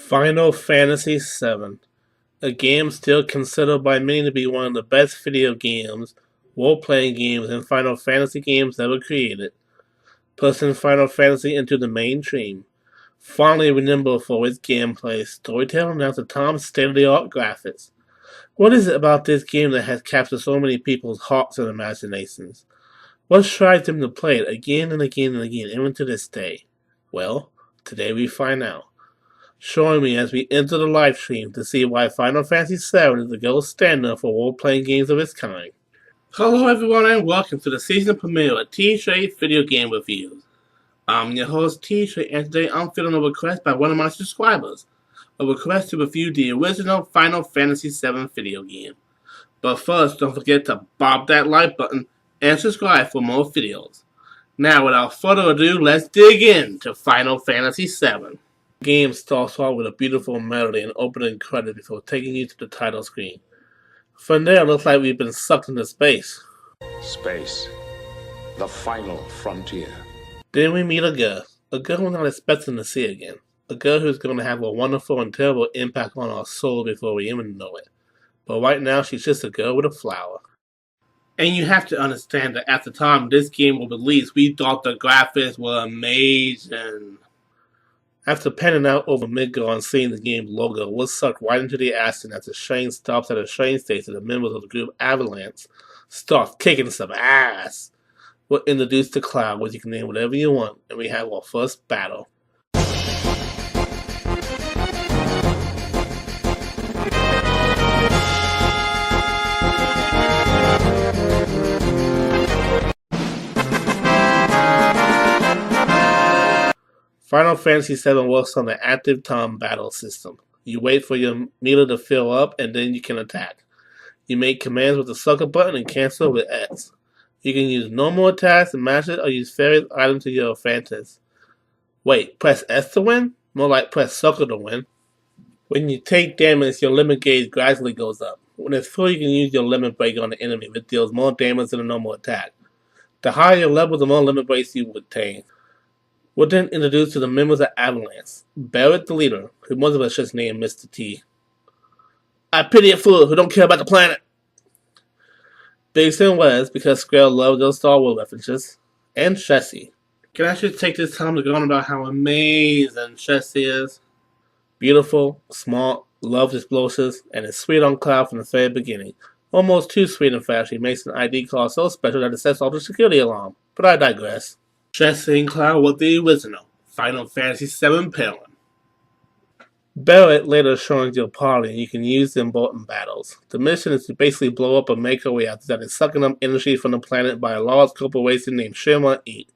Final Fantasy VII, a game still considered by many to be one of the best video games, role-playing games, and Final Fantasy games ever created, pushing Final Fantasy into the mainstream. Fondly remembered for its gameplay, storytelling, and at the time state-of-the-art graphics. What is it about this game that has captured so many people's hearts and imaginations? What drives them to play it again and again and again, even to this day? Well, today we find out. Join me as we enter the live stream to see why Final Fantasy VII is the gold standard for role-playing games of its kind. Hello everyone and welcome to the season premiere of T-Shade Video Game Reviews. I'm your host T-Shade and today I'm filling a request by one of my subscribers. A request to review the original Final Fantasy VII video game. But first, don't forget to bob that like button and subscribe for more videos. Now without further ado, let's dig into Final Fantasy VII. The game starts off with a beautiful melody and opening credits before taking you to the title screen. From there, it looks like we've been sucked into space. Space. The final frontier. Then we meet a girl we're not expecting to see again. A girl who's going to have a wonderful and terrible impact on our soul before we even know it. But right now, she's just a girl with a flower. And you have to understand that at the time this game was released, we thought the graphics were amazing. After panning out over Midgar and seeing the game's logo, we're sucked right into the action as the train stops at a train station. The members of the group Avalanche start kicking some ass. We're introduced to Cloud, which you can name whatever you want, and we have our first battle. Final Fantasy VII works on the active time battle system. You wait for your meter to fill up and then you can attack. You make commands with the circle button and cancel with X. You can use normal attacks and mash it or use various items to your advantage. Wait, press S to win? More like press circle to win. When you take damage, your limit gauge gradually goes up. When it's full, you can use your limit break on the enemy, which deals more damage than a normal attack. The higher your level, the more limit breaks you obtain. We're then introduced to the members of Avalanche. Barrett, the leader, who most of us just named Mr. T. I pity a fool who don't care about the planet. Big thing was because Square loved those Star Wars references. And Jessie. Can I just take this time to go on about how amazing Jessie is? Beautiful, smart, loves explosives, and is sweet on Cloud from the very beginning. Almost too sweet, in fact. She makes an ID card so special that it sets off the security alarm. But I digress. Jessie and Cloud were the original Final Fantasy VII pairing. Barrett later joins your party and you can use them both in battles. The mission is to basically blow up a mega reactor that is sucking up energy from the planet by a large corporation named Shinra Inc.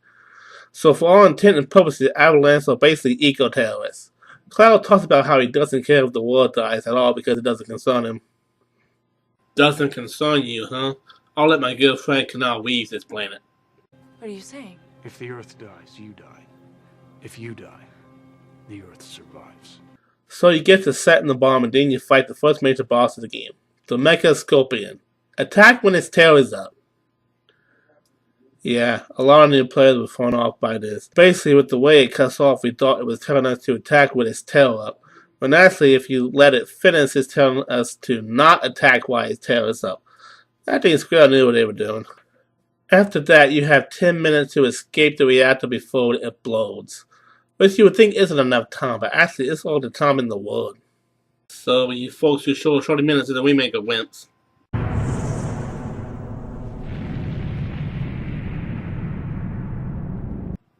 So for all intent and purposes, Avalanche are basically eco-terrorists. Cloud talks about how he doesn't care if the world dies at all because it doesn't concern him. Doesn't concern you, huh? I'll let my good friend Canal Reeves explain it. What are you saying? If the Earth dies, you die. If you die, the Earth survives. So you get to set in the bomb and then you fight the first major boss of the game, the Mecha Scorpion. Attack when its tail is up. Yeah, a lot of new players were thrown off by this. Basically, with the way it cuts off, we thought it was telling us to attack with its tail up. When actually, if you let it finish, it's telling us to not attack while its tail is up. I think Square knew what they were doing. After that, you have 10 minutes to escape the reactor before it explodes. Which you would think isn't enough time, but actually it's all the time in the world. So you folks who show 30 minutes in the remake of Wimps.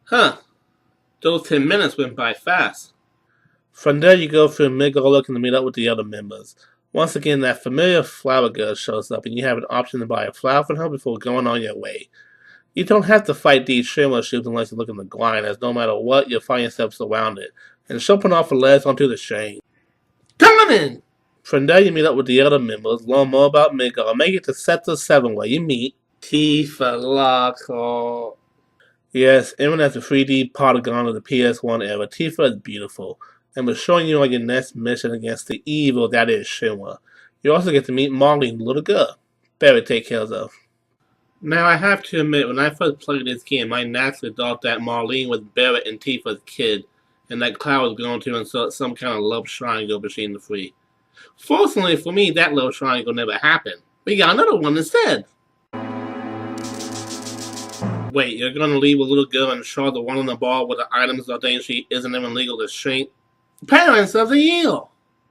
Huh. Those 10 minutes went by fast. From there you go through Midgar looking to meet up with the other members. Once again, that familiar flower girl shows up and you have an option to buy a flower from her before going on your way. You don't have to fight these Shinra ships unless you're looking to grind, as no matter what, you'll find yourself surrounded, and jumping off a ledge onto the train. Come in! From there you meet up with the other members, learn more about Midgar, and make it to Sector 7 where you meet Tifa Lockhart. Yes, even as a 3D polygon of the PS1 era, Tifa is beautiful, and we're showing you on your next mission against the evil that is Shinra. You also get to meet Marlene, the little girl. Barry take care of. Now I have to admit, when I first played this game, I naturally thought that Marlene was Barrett and Tifa's kid, and that Cloud was going to insert some kind of love triangle between the three. Fortunately for me, that love triangle never happened. We got another one instead. Wait, you're gonna leave a little girl in charge of the one on the ball with the items that she isn't even legal to shrink? Parents of the year!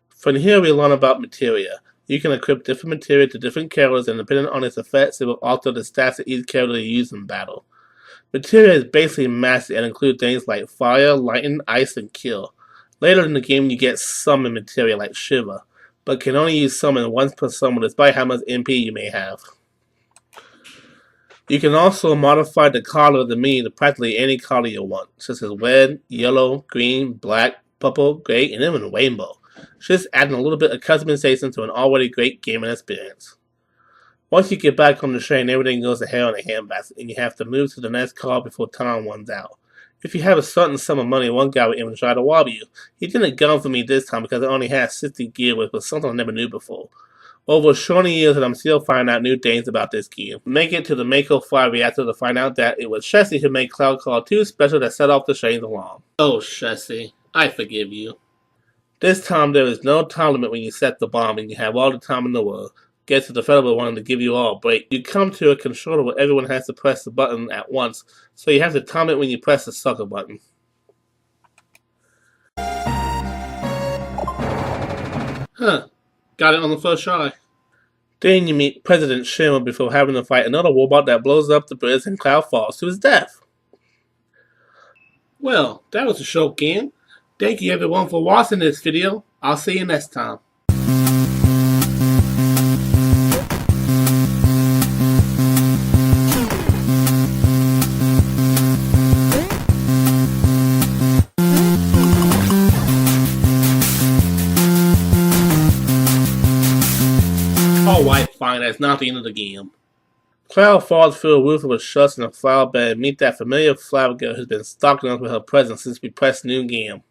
From here we learn about materia. You can equip different materia to different characters, and depending on its effects, it will alter the stats of each character you use in battle. Materia is basically massive and includes things like fire, lightning, ice, and kill. Later in the game you get summon materia like Shiva, but can only use summon once per summon despite how much MP you may have. You can also modify the color of the menu to practically any color you want, such as red, yellow, green, black, purple, gray, and even rainbow. Just adding a little bit of customization to an already great gaming experience. Once you get back on the train, everything goes to hell in a handbasket, and you have to move to the next car before time runs out. If you have a certain sum of money, one guy will even try to rob you. He didn't gun for me this time because I only had 60 gear, which was something I never knew before. Over 20 years and I'm still finding out new things about this game. Make it to the Mako 5 reactor to find out that it was Chessie who made Cloud Call 2 special that set off the train's alarm. Oh, Chessie, I forgive you. This time there is no time limit when you set the bomb and you have all the time in the world. Get to the developer wanting to give you all a break. You come to a controller where everyone has to press the button at once, so you have to time it when you press the sucker button. Huh. Got it on the first try. Then you meet President Shimmer before having to fight another robot that blows up the bridge and Cloud falls to his death. Well, that was a short game. Thank you everyone for watching this video. I'll see you next time. Alright, fine, that's not the end of the game. Cloud falls through a roof of a shuts in a flower bed and meet that familiar flower girl who's been stalking us with her presence since we pressed new game.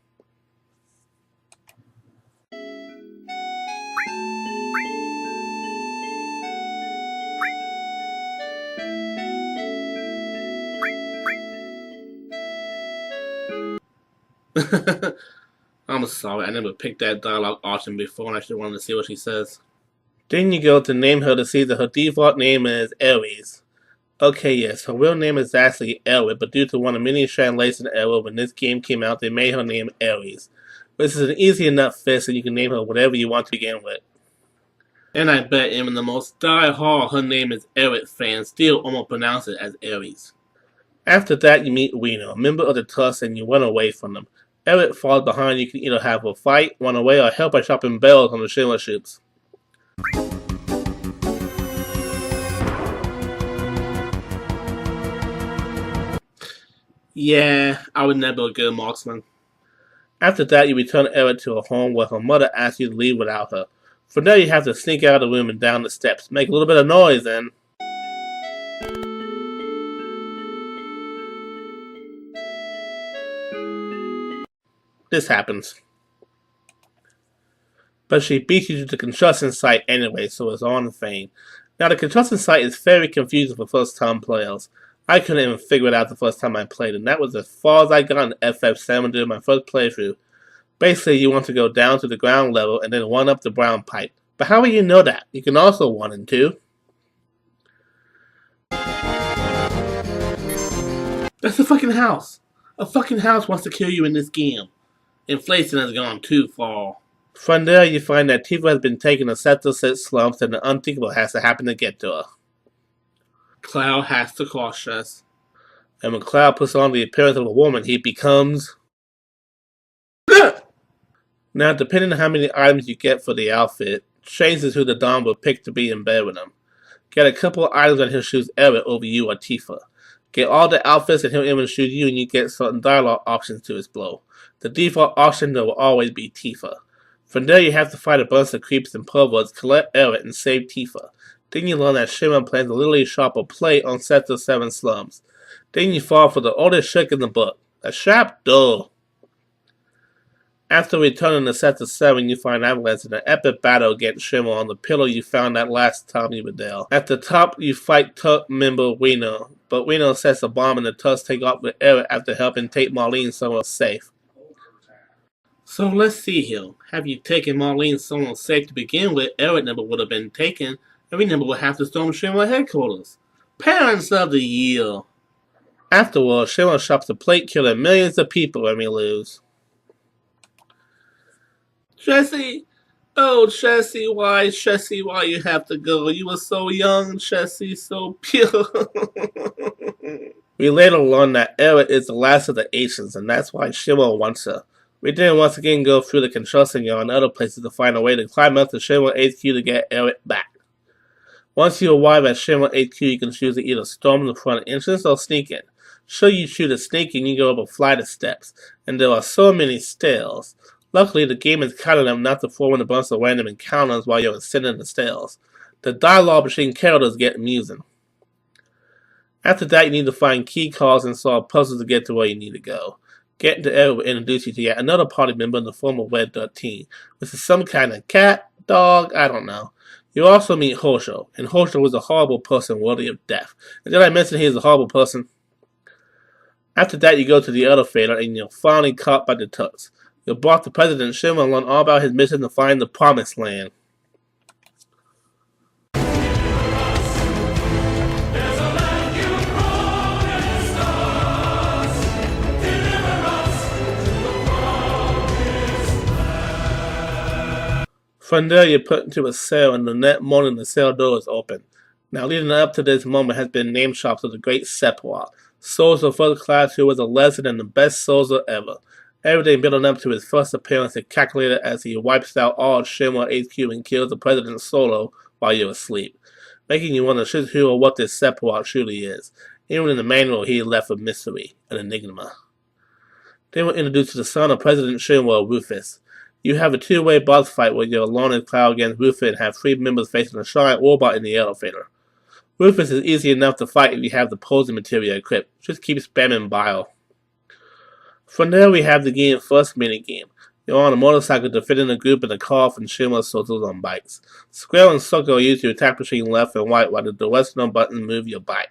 I'm sorry, I never picked that dialogue option before and I actually wanted to see what she says. Then you go to name her to see that her default name is Aries. Okay, yes, her real name is actually Elwood, but due to one of many translation errors when this game came out, they made her name Aries. This is an easy enough fix, and you can name her whatever you want to begin with. And I bet even the most die-hard her name is Eric fans still almost pronounce it as Aries. After that, you meet Reno, a member of the Tusk, and you run away from them. Eric falls behind. You can either have a fight, run away, or help by chopping bells on the Schindler ships. Yeah, I would never be a good marksman. After that, you return Eric to her home where her mother asks you to leave without her. From there, you have to sneak out of the room and down the steps. Make a little bit of noise and... this happens. But she beats you to the construction site anyway, so it's on the fame. Now, the construction site is very confusing for first-time players. I couldn't even figure it out the first time I played, and that was as far as I got in FF7 during my first playthrough. Basically, you want to go down to the ground level and then run up the brown pipe. But how will you know that? You can also 1 and 2. That's a fucking house. A fucking house wants to kill you in this game. Inflation has gone too far. From there, you find that Tifa has been taken to Sector 6 slumps and the unthinkable has to happen to get to her. Cloud has to cross-dress. And when Cloud puts on the appearance of a woman, he becomes... Now, depending on how many items you get for the outfit, changes who the Dom will pick to be in bed with him. Get a couple of items and he'll choose Eric over you or Tifa. Get all the outfits and he'll even shoot you and you get certain dialogue options to his blow. The default option though will always be Tifa. From there you have to fight a bunch of creeps and perverts, collect Eric, and save Tifa. Then you learn that Shimmer plans a literally sharper play on Sector 7 slums. Then you fall for the oldest trick in the book, a sharp door. After returning to Sector 7, you find Avalanche in an epic battle against Shimmer on the pillar you found that last time you were there. At the top, you fight Tusk member Reno, but Reno sets a bomb and the Tusk take off with Eric after helping take Marlene somewhere safe. So let's see here. Have you taken Marlene someone safe to begin with, Eric never would have been taken, and we never would have to storm Shinra headquarters. Parents of the Year. Afterwards, Shinra shops the plate, killing millions of people when we lose. Jesse! Oh, Jesse, why you have to go? You were so young, Jesse, so pure. We later learn that Eric is the last of the Asians, and that's why Shinra wants her. We then once again go through the construction yard and other places to find a way to climb up to Shinra HQ to get Eric back. Once you arrive at Shinra HQ, you can choose to either storm the front entrance or sneak in. Should you choose to sneak in, you go up a flight of steps, and there are so many stairs. Luckily, the game is kind enough not to throw in a bunch of random encounters while you're ascending the stairs. The dialogue between characters get amusing. After that, you need to find key cards and solve puzzles to get to where you need to go. Getting to Eric will introduce you to yet another party member in the form of Red 13, which is some kind of cat, dog, I don't know. You also meet Hosho, and Hosho was a horrible person worthy of death. And did I mention he is a horrible person? After that, you go to the elevator and you're finally caught by the Tux. You're brought to President Shinra and learn all about his mission to find the Promised Land. From there, you're put into a cell, and the next morning the cell door is open. Now, leading up to this moment has been name drops of the great Sephiroth, soldier first class who was a legend and the best soldier ever. Everything building up to his first appearance is calculated as he wipes out all Shinra HQ and kills the president solo while you're asleep, making you wonder just who or what this Sephiroth truly is. Even in the manual, he left a mystery, an enigma. Then we're introduced to the son of President Shinra, Rufus. You have a two-way boss fight where you're alone in Cloud against Rufus and have three members facing a giant robot in the elevator. Rufus is easy enough to fight if you have the posing material equipped. Just keep spamming bile. From there we have the game's first minigame. You're on a motorcycle defending a group in a car from Shinra soldiers on bikes. Square and circle are used to attack between left and right while the directional buttons move your bike.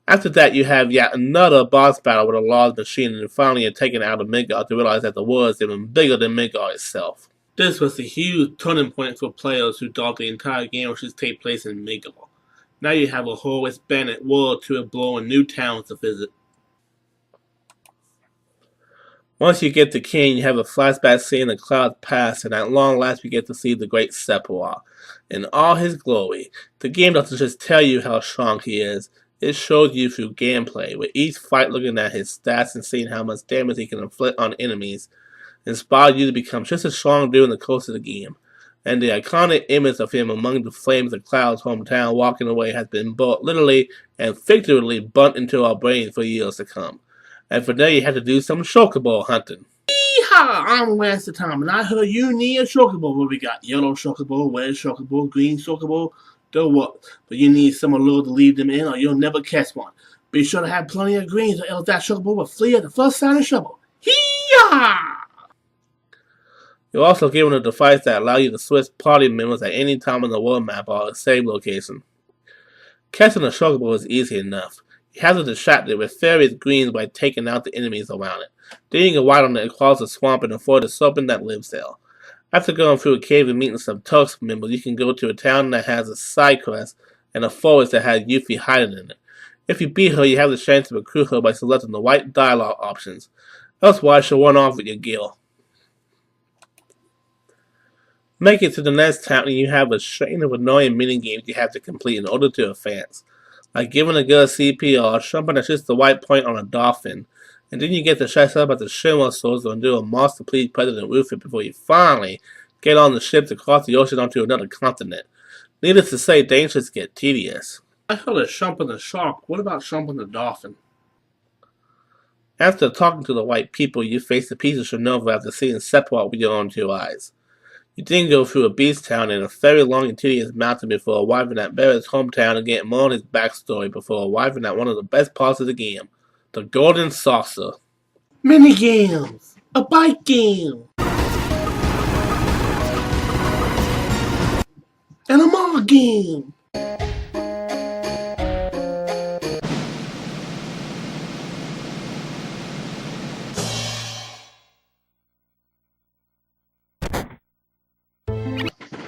After that, you have yet another boss battle with a large machine, and finally you're taken out of Midgard to realize that the world is even bigger than Midgard itself. This was a huge turning point for players who thought the entire game should take place in Midgard. Now you have a whole expanded world to explore and new towns to visit. Once you get to King, you have a flashback scene of Cloud's past, and at long last we get to see the great Sephiroth in all his glory. The game doesn't just tell you how strong he is, it shows you through gameplay, with each fight looking at his stats and seeing how much damage he can inflict on enemies, inspire you to become just as strong during the course of the game. And the iconic image of him among the flames of Cloud's hometown walking away has been both literally and figuratively burnt into our brains for years to come. And for there you have to do some chocobo hunting. Yeehaw! I'm Master Tom, and I heard you need a chocobo. Well, we got yellow chocobo, red chocobo, green chocobo, the what? But you need some lure to lead them in, or you'll never catch one. Be sure to have plenty of greens, or else that chocobo will flee at the first sign of trouble. Hee-haw! You're also given a device that allows you to switch party members at any time on the world map or a save location. Catching a chocobo is easy enough. You have to distract it with various greens by taking out the enemies around it. Then you can ride on it across the swamp and avoid the serpent that lives there. After going through a cave and meeting some Turks members, you can go to a town that has a side quest and a forest that has Yuffie hiding in it. If you beat her, you have the chance to recruit her by selecting the right dialogue options. Elsewise, she'll run off with your gear. Make it to the next town and you have a string of annoying minigames you have to complete in order to advance. Like giving a good CPR, jumping at just the right point on a dolphin, and then you get to dress up at the Shinra soldier and do a monster please President Rufus before you finally get on the ship to cross the ocean onto another continent. Needless to say, dangers get tedious. I heard of jumping the shark. What about jumping the dolphin? After talking to the white people, you face the piece of Chernobyl after seeing Sephiroth with your own two eyes. You then go through a beast town and a very long and tedious mountain before arriving at Barrett's hometown and getting more of his backstory before arriving at one of the best parts of the game, the Golden Saucer. Minigames! A bike game! And a mall game!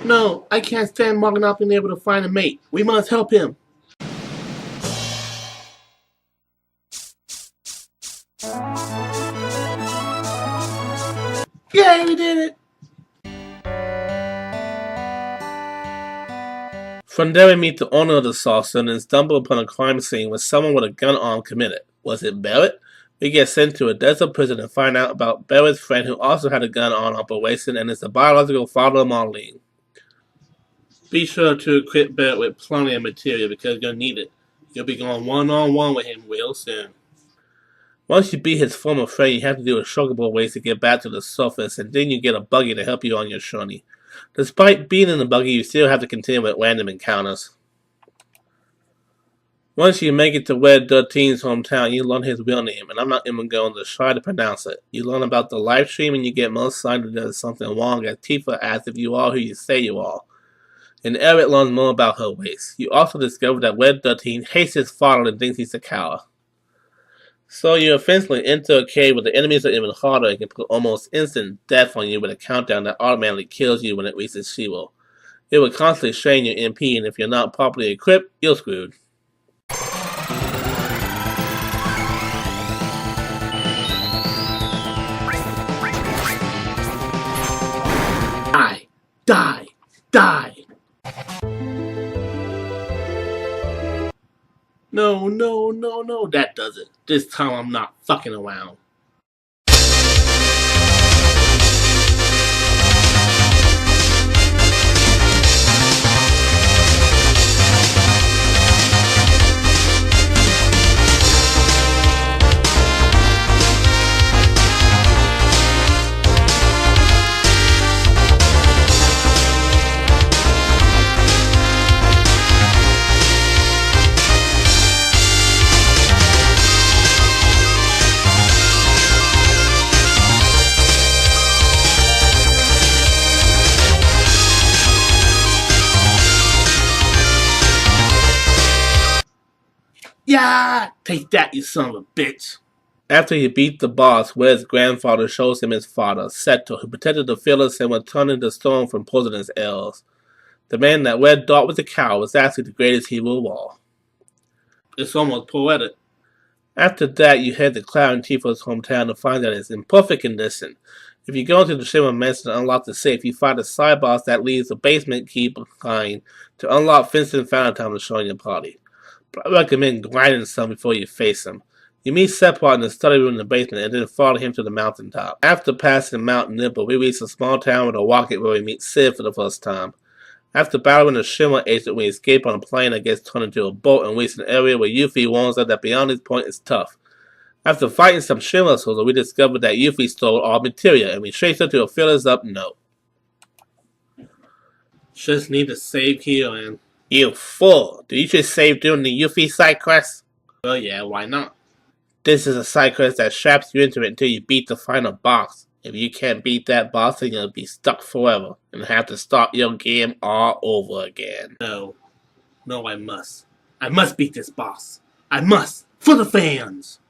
No, I can't stand Morgan not being able to find a mate. We must help him. Yay, we did it! From there we meet the owner of the saucer and then stumble upon a crime scene where someone with a gun arm committed. Was it Barrett? We get sent to a desert prison and find out about Barrett's friend who also had a gun on operation and is the biological father of Marlene. Be sure to equip Barrett with plenty of material because you'll need it. You'll be going one-on-one with him real soon. Once you beat his former friend, you have to do a shockable ways to get back to the surface, and then you get a buggy to help you on your journey. Despite being in the buggy, you still have to continue with random encounters. Once you make it to Red 13's hometown, you learn his real name, and I'm not even going to try to pronounce it. You learn about the live stream, and you get most signed that there's something wrong as Tifa asks if you are who you say you are. And Eric learns more about her ways. You also discover that Red 13 hates his father and thinks he's a coward. So you eventually enter a cave where the enemies are even harder and can put almost instant death on you with a countdown that automatically kills you when it reaches zero. It will constantly strain your MP, and if you're not properly equipped, you're screwed. Die! Die! No, that does it. This time I'm not fucking around. Yeah! Take that, you son of a bitch! After he beat the boss, Red's grandfather shows him his father, Seto, who protected the Phyllis and was turning the storm from poisonous elves. The man that Red thought was a coward was actually the greatest hero of all. It's almost poetic. After that, you head to Cloud and Tifa's hometown to find that it's in perfect condition. If you go into the Shimmer Mansion to unlock the safe, you find a side boss that leaves the basement key behind to unlock Vincent Valentine to join your party. But I recommend grinding some before you face him. You meet Sephiroth in the study room in the basement and then follow him to the mountaintop. After passing Mount Nibble, we reach a small town with a rocket where we meet Sid for the first time. After battling the Shimmer agent, we escape on a plane that gets turned into a boat and reach an area where Yuffie warns us that beyond this point is tough. After fighting some Shimmer soldiers, we discover that Yuffie stole our materia and we chase her to a fill us up note. Just need to save here and... You fool! Did you just save during the Yuffie side quest? Well, yeah, why not? This is a side quest that straps you into it until you beat the final boss. If you can't beat that boss, then you'll be stuck forever and have to start your game all over again. No, I must. I must beat this boss. I must! For the fans!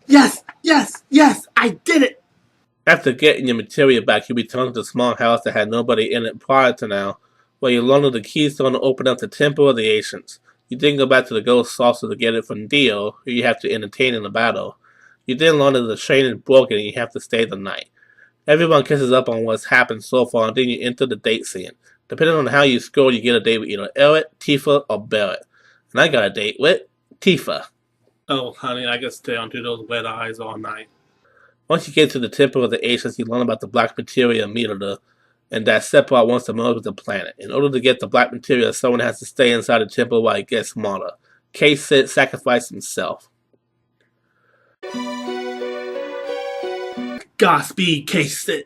Yes! I did it! After getting your material back, you return to the small house that had nobody in it prior to now, where you learn of the keystone to open up the Temple of the Ancients. You then go back to the Ghost Saucer to get it from Dio, who you have to entertain in the battle. You then learn that the train is broken and you have to stay the night. Everyone catches up on what's happened so far, and then you enter the date scene. Depending on how you score, you get a date with either Eric, Tifa, or Barrett. And I got a date with Tifa. Oh, honey, I can stay onto those wet eyes all night. Once you get to the Temple of the Ancients, you learn about the Black Materia meter, and that Sephiroth wants to merge with the planet. In order to get the Black Materia, someone has to stay inside the temple while it gets smaller. K-Sid sacrificed himself. Godspeed, K-Sid!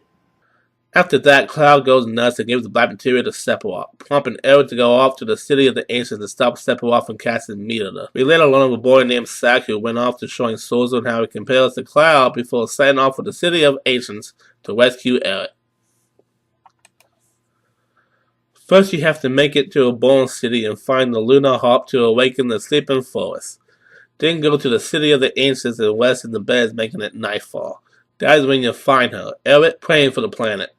After that, Cloud goes nuts and gives the Black Materia to Sephiroth, prompting Eric to go off to the City of the Ancients to stop Sephiroth from casting meter. We later learn of a boy named Sak who went off to showing Sozo and how he compares to Cloud before setting off for the City of Ancients to rescue Eric. First, you have to make it to a Bone City and find the Lunar Harp to awaken the sleeping forest. Then go to the City of the Ancients and rest in the beds, making it nightfall. That is when you find her, Eric praying for the planet.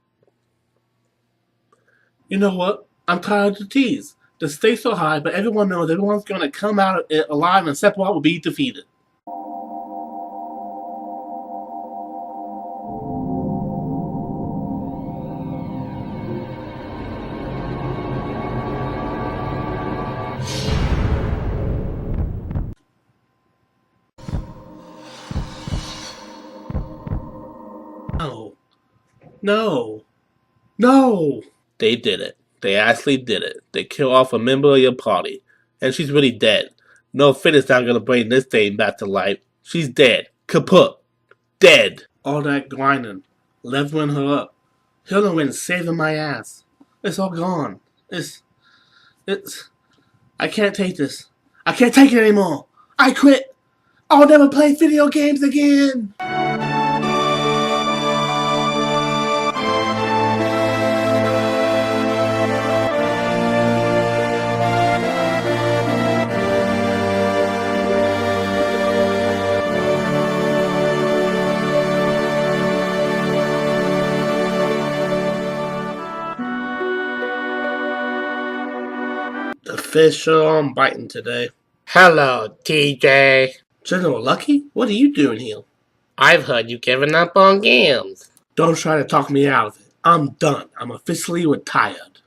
You know what? I'm tired of the tease. The stakes are high, but everyone knows everyone's going to come out of it alive and Sephiroth will be defeated. No. No. No! They did it. They actually did it. They killed off a member of your party. And she's really dead. No fitness not gonna bring this thing back to life. She's dead. Kaput. Dead. All that grinding. Leveling her up. Healing went saving my ass. It's all gone. It's... I can't take this. I can't take it anymore. I quit. I'll never play video games again. The fish are on biting today. Hello, TJ. General Lucky? What are you doing here? I've heard you giving up on games. Don't try to talk me out of it. I'm done. I'm officially retired.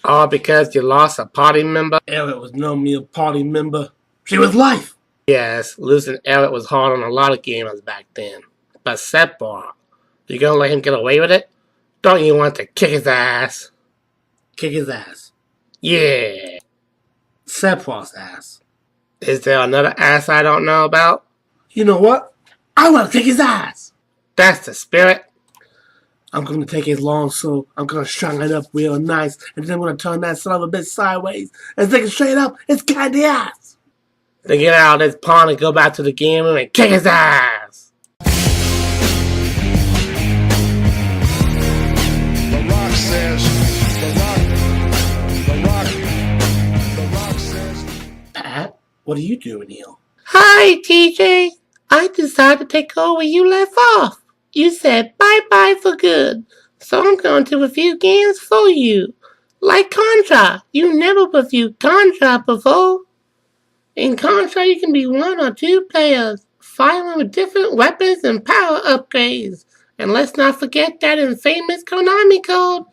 All because you lost a party member? Elliot was no mere party member. She was life. Yes, losing Elliot was hard on a lot of gamers back then. But Sephiroth, you gonna let him get away with it? Don't you want to kick his ass? Kick his ass? Yeah. Sephiroth's ass. Is there another ass I don't know about? You know what? I want to take his ass. That's the spirit. I'm going to take his long sword. I'm going to strung it up real nice. And then I'm going to turn that son of a bitch sideways. And stick it straight up. It's kind of ass. Then get out of this pond and go back to the game room and kick his ass. The Rock says... Pat, what are you doing here? Hi, TJ. I decided to take over where you left off. You said bye-bye for good. So I'm going to review games for you. Like Contra. You never reviewed Contra before. In Contra, you can be 1 or 2 players, firing with different weapons and power upgrades. And let's not forget that infamous Konami code,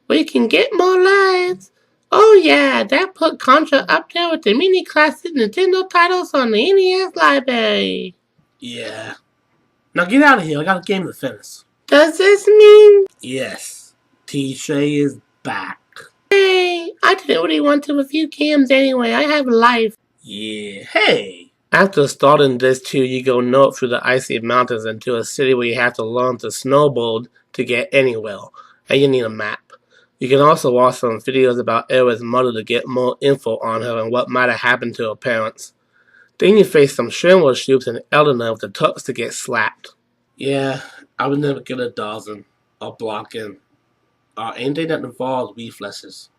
where you can get more lives. Oh yeah, that put Contra up there with the mini classic Nintendo titles on the NES library. Yeah. Now get out of here, I got a game to finish. Does this mean? Yes. TJ is back. Hey, I didn't really want to review games anyway, I have life. Yeah, hey. After starting this too, you go north through the icy mountains into a city where you have to learn to snowboard to get anywhere, and you need a map. You can also watch some videos about Era's mother to get more info on her and what might have happened to her parents. Then you face some Shenmue troops and Elena with the tux to get slapped. Yeah, I would never get a dodging or blocking or anything that involves reflexes.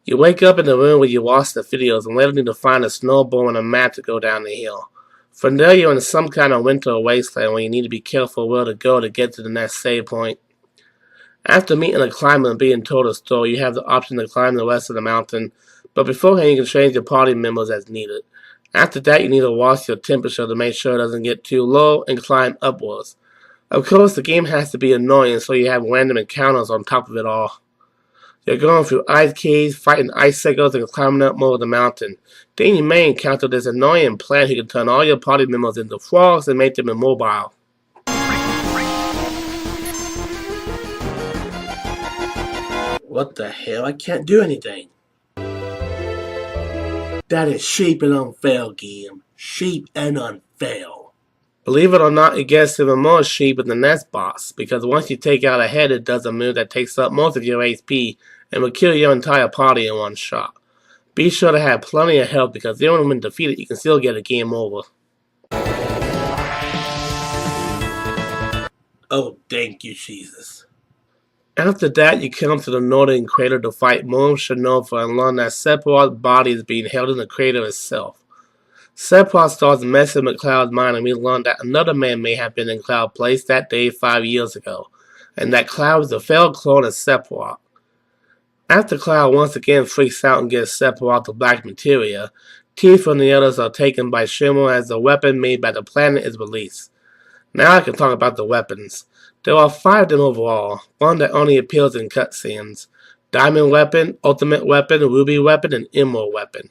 You wake up in the room where you watch the videos and later need to find a snowball and a map to go down the hill. From there you're in some kind of winter wasteland where you need to be careful where to go to get to the next save point. After meeting a climber and being told a story, you have the option to climb the rest of the mountain, but beforehand you can change your party members as needed. After that, you need to watch your temperature to make sure it doesn't get too low and climb upwards. Of course, the game has to be annoying, so you have random encounters on top of it all. You're going through ice caves, fighting icicles, and climbing up more of the mountain. Then you may encounter this annoying plant who can turn all your party members into frogs and make them immobile. What the hell? I can't do anything. That is cheap and unfair, game. Cheap and unfair. Believe it or not, it gets even more cheap in the next boss, because once you take out a head, it does a move that takes up most of your HP and will kill your entire party in one shot. Be sure to have plenty of health, because even when defeated, you can still get a game over. Oh, thank you, Jesus. After that, you come to the northern crater to fight Moon Shinova and learn that Sephiroth's body is being held in the crater itself. Sephiroth starts messing with Cloud's mind, and we learn that another man may have been in Cloud's place that day 5 years ago, and that Cloud is a failed clone of Sephiroth. After Cloud once again freaks out and gives Sephiroth the black materia, Tifa and the others are taken by Shenmue as the weapon made by the planet is released. Now I can talk about the weapons. There are 5 of them overall, one that only appears in cutscenes. Diamond Weapon, Ultimate Weapon, Ruby Weapon, and Emerald Weapon.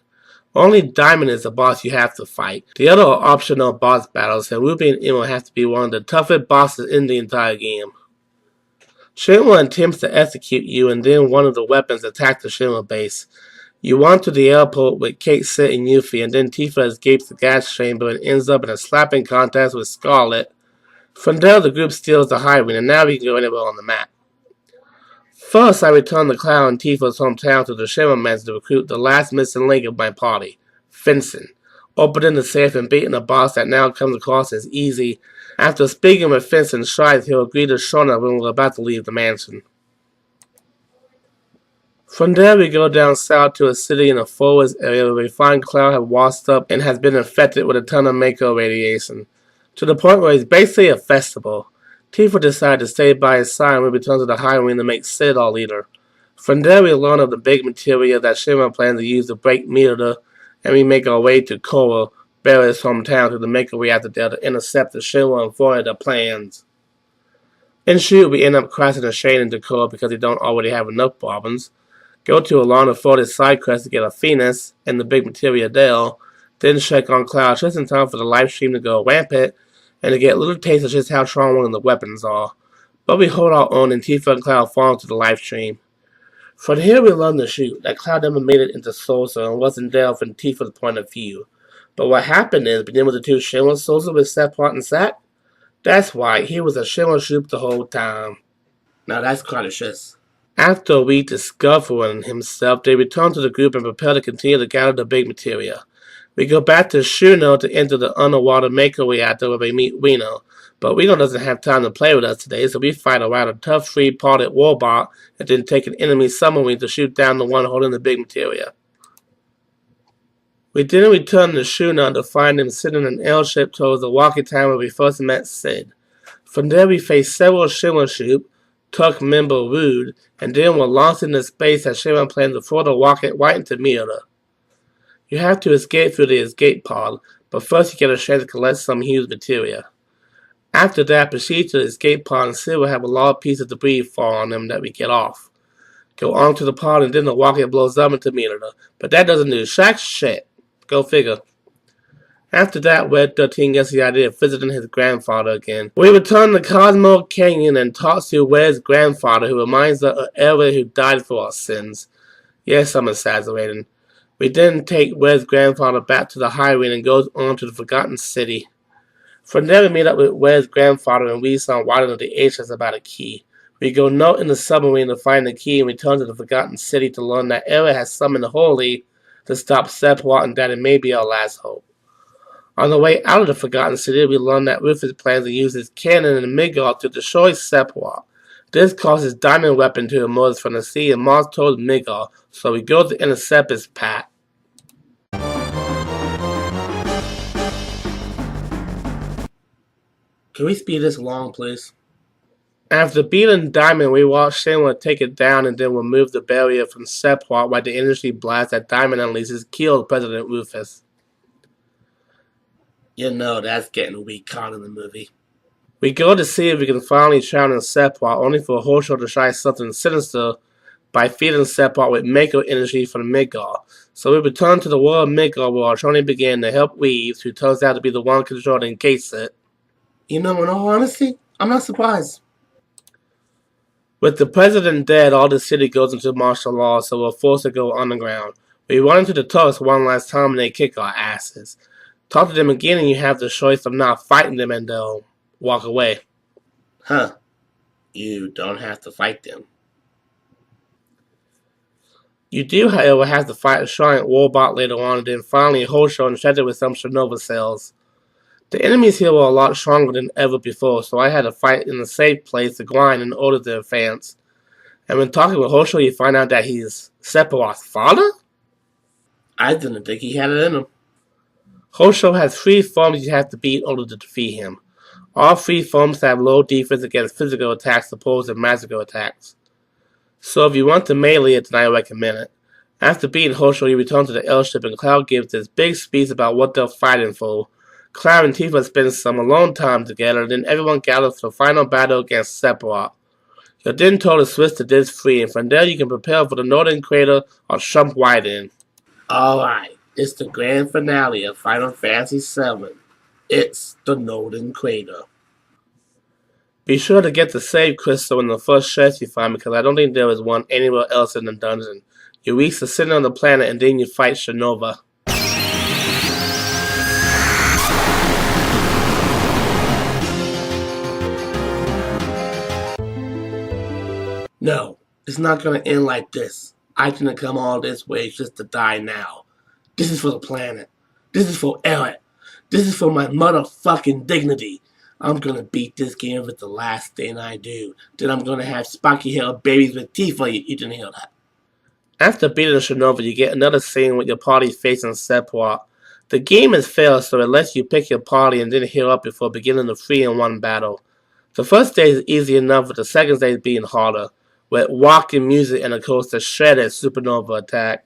Only Diamond is the boss you have to fight. The other are optional boss battles, and Ruby and Emerald have to be one of the toughest bosses in the entire game. Shenmue attempts to execute you, and then one of the weapons attacks the Shenmue base. You run to the airport with Kate, Sid, and Yuffie, and then Tifa escapes the gas chamber and ends up in a slapping contest with Scarlet. From there, the group steals the highway, and now we can go anywhere on the map. First, I return to Cloud and Tifa's hometown to the Shenmue Mansion to recruit the last missing link of my party, Vincent, opening the safe and beating a boss that now comes across as easy. After speaking with Vincent Strides, he'll agree to Shona when we're about to leave the mansion. From there, we go down south to a city in a forest area where we find Cloud has washed up and has been infected with a ton of Mako radiation, to the point where it's basically a festival. Tifa decides to stay by his side and we return to the highway to make Sid our leader. From there, we learn of the big materia that Shenmue plans to use to break Mirada, and we make our way to Korra, Barrett's hometown, to the Mako reactor there to intercept the Shenmue and foil their plans. In shoot, we end up crashing a Shane into Korra because they don't already have enough problems. Go to a long-afforded side quest to get a Phoenix and the big materia there, then check on Cloud just in time for the live stream to go rampant, and to get a little taste of just how strong one of the weapons are. But we hold our own and Tifa and Cloud fall into the live stream. From here we learn to shoot, that Cloud never made it into Sosa and wasn't there from Tifa's point of view. But what happened is, beginning with the 2 Shenmue Sosa with Sephiroth and Zack, that's why he was a Shenmue Shoop the whole time. Now that's kind of shiz. After a week discovering himself, they return to the group and prepare to continue to gather the big materia. We go back to Shuno to enter the underwater Mako reactor where we meet Reno. But Reno doesn't have time to play with us today, so we fight around a tough 3-parted warbot and then take an enemy submarine to shoot down the one holding the big materia. We then return to Shuno to find him sitting in an airship towards the walkie town where we first met Sid. From there we face several Shenmue Shoop, Tuck member Rude, and then we're launched into space as Shenmue plans to throw the rocket right into Mirada. You have to escape through the escape pod, but first you get a chance to collect some huge materia. After that, proceed to the escape pod and Sid will have a large piece of debris fall on them that we get off. Go on to the pod and then the rocket blows up into Mirada, but that doesn't do jack shit. Go figure. After that, Red 13 gets the idea of visiting his grandfather again. We return to Cosmo Canyon and talk to Red's grandfather, who reminds us of Eric who died for our sins. Yes, I'm exaggerating. We then take Red's grandfather back to the highway and goes on to the Forgotten City. From there we meet up with Red's grandfather and read some writing of the ancients about a key. We go note in the submarine to find the key and return to the Forgotten City to learn that Eric has summoned the Holy to stop Sephiroth and that it may be our last hope. On the way out of the Forgotten City, we learn that Rufus plans to use his cannon and Midgard to destroy Sephiroth. This causes Diamond Weapon to emerge from the sea and march towards Midgard, so we go to intercept his path. Can we speed this along, please? After beating Diamond, we watch Shenmue take it down and then remove the barrier from Sephiroth while the energy blast that Diamond unleashes kills President Rufus. You know that's getting a weak card in the movie. We go to see if we can finally challenge Sephiroth, only for Hosho to try something sinister by feeding Sephiroth with Mako energy from Midgard. So we return to the world of Midgard where our journey began to help Reeves, who turns out to be the one controlling Kate. You know, in all honesty, I'm not surprised. With the president dead, all the city goes into martial law, so we're forced to go underground. We run into the Turks one last time and they kick our asses. Talk to them again and you have the choice of not fighting them and they'll walk away. Huh. You don't have to fight them. You do, however, have to fight a giant warbot later on and then finally Hosho infected with some Shernova cells. The enemies here were a lot stronger than ever before, so I had to fight in a safe place to grind in order to advance. And when talking with Hosho, you find out that he's Sephiroth's father? I didn't think he had it in him. Hosho has 3 forms you have to beat in order to defeat him. All 3 forms have low defense against physical attacks opposed to magical attacks. So if you want to melee it, then I recommend it. After beating Hosho, you return to the airship and Cloud gives this big speech about what they're fighting for. Cloud and Tifa spend some alone time together, then everyone gathers for the final battle against Sephiroth. You're then told to switch to disc 3, and from there you can prepare for the Northern Crater or jump right in. Alright, it's the grand finale of Final Fantasy VII. It's the Northern Crater. Be sure to get the save crystal in the first chest you find because I don't think there is one anywhere else in the dungeon. You reach the center of the planet and then you fight Shinova. No, it's not gonna end like this. I didn't come all this way just to die now. This is for the planet. This is for Eric. This is for my motherfucking dignity. I'm gonna beat this game if it's the last thing I do. Then I'm gonna have spiky-haired babies with teeth for you. You didn't hear that. After beating Shinova, you get another scene with your party facing Sephiroth. The game is fair, so it lets you pick your party and then heal up before beginning the 3-in-1 battle. The first stage is easy enough, with the second stage being harder, with walking music and of course the shredded supernova attack.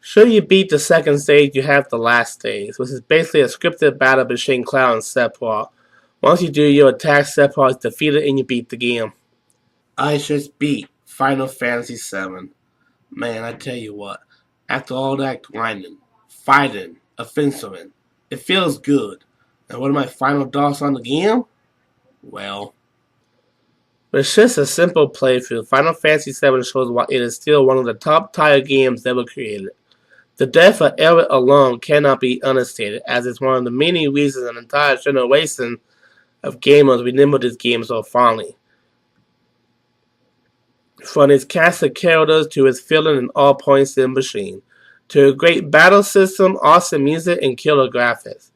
Should you beat the second stage, you have the last stage, which is basically a scripted battle between Cloud and Sephiroth. Once you do your attack, Sephiroth is defeated and you beat the game. I just beat Final Fantasy VII. Man, I tell you what, after all that grinding, fighting, offensiving, it feels good. And what are my final thoughts on the game? Well, it's just a simple playthrough. Final Fantasy VII shows why it is still one of the top tier games ever created. The death of Eric alone cannot be understated, as it's one of the many reasons an entire generation of gamers remember this game so fondly. From its cast of characters to its feeling in all points in the machine, to a great battle system, awesome music, and killer graphics.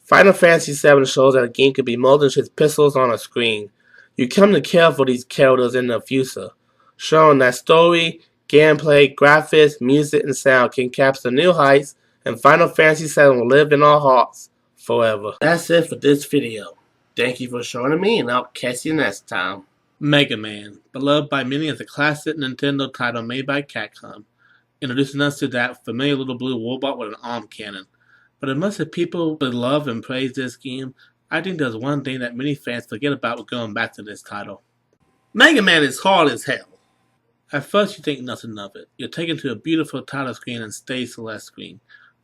Final Fantasy VII shows that a game could be more than just pixels on a screen. You come to care for these characters in the future, showing that story, gameplay, graphics, music, and sound can capture new heights, and Final Fantasy VII will live in our hearts forever. That's it for this video. Thank you for joining me, and I'll catch you next time. Mega Man, beloved by many as a classic Nintendo title made by Capcom, introducing us to that familiar little blue robot with an arm cannon. But as much as people love and praise this game, I think there's one thing that many fans forget about when going back to this title. Mega Man is hard as hell. At first you think nothing of it. You're taken to a beautiful title screen and stage select screen,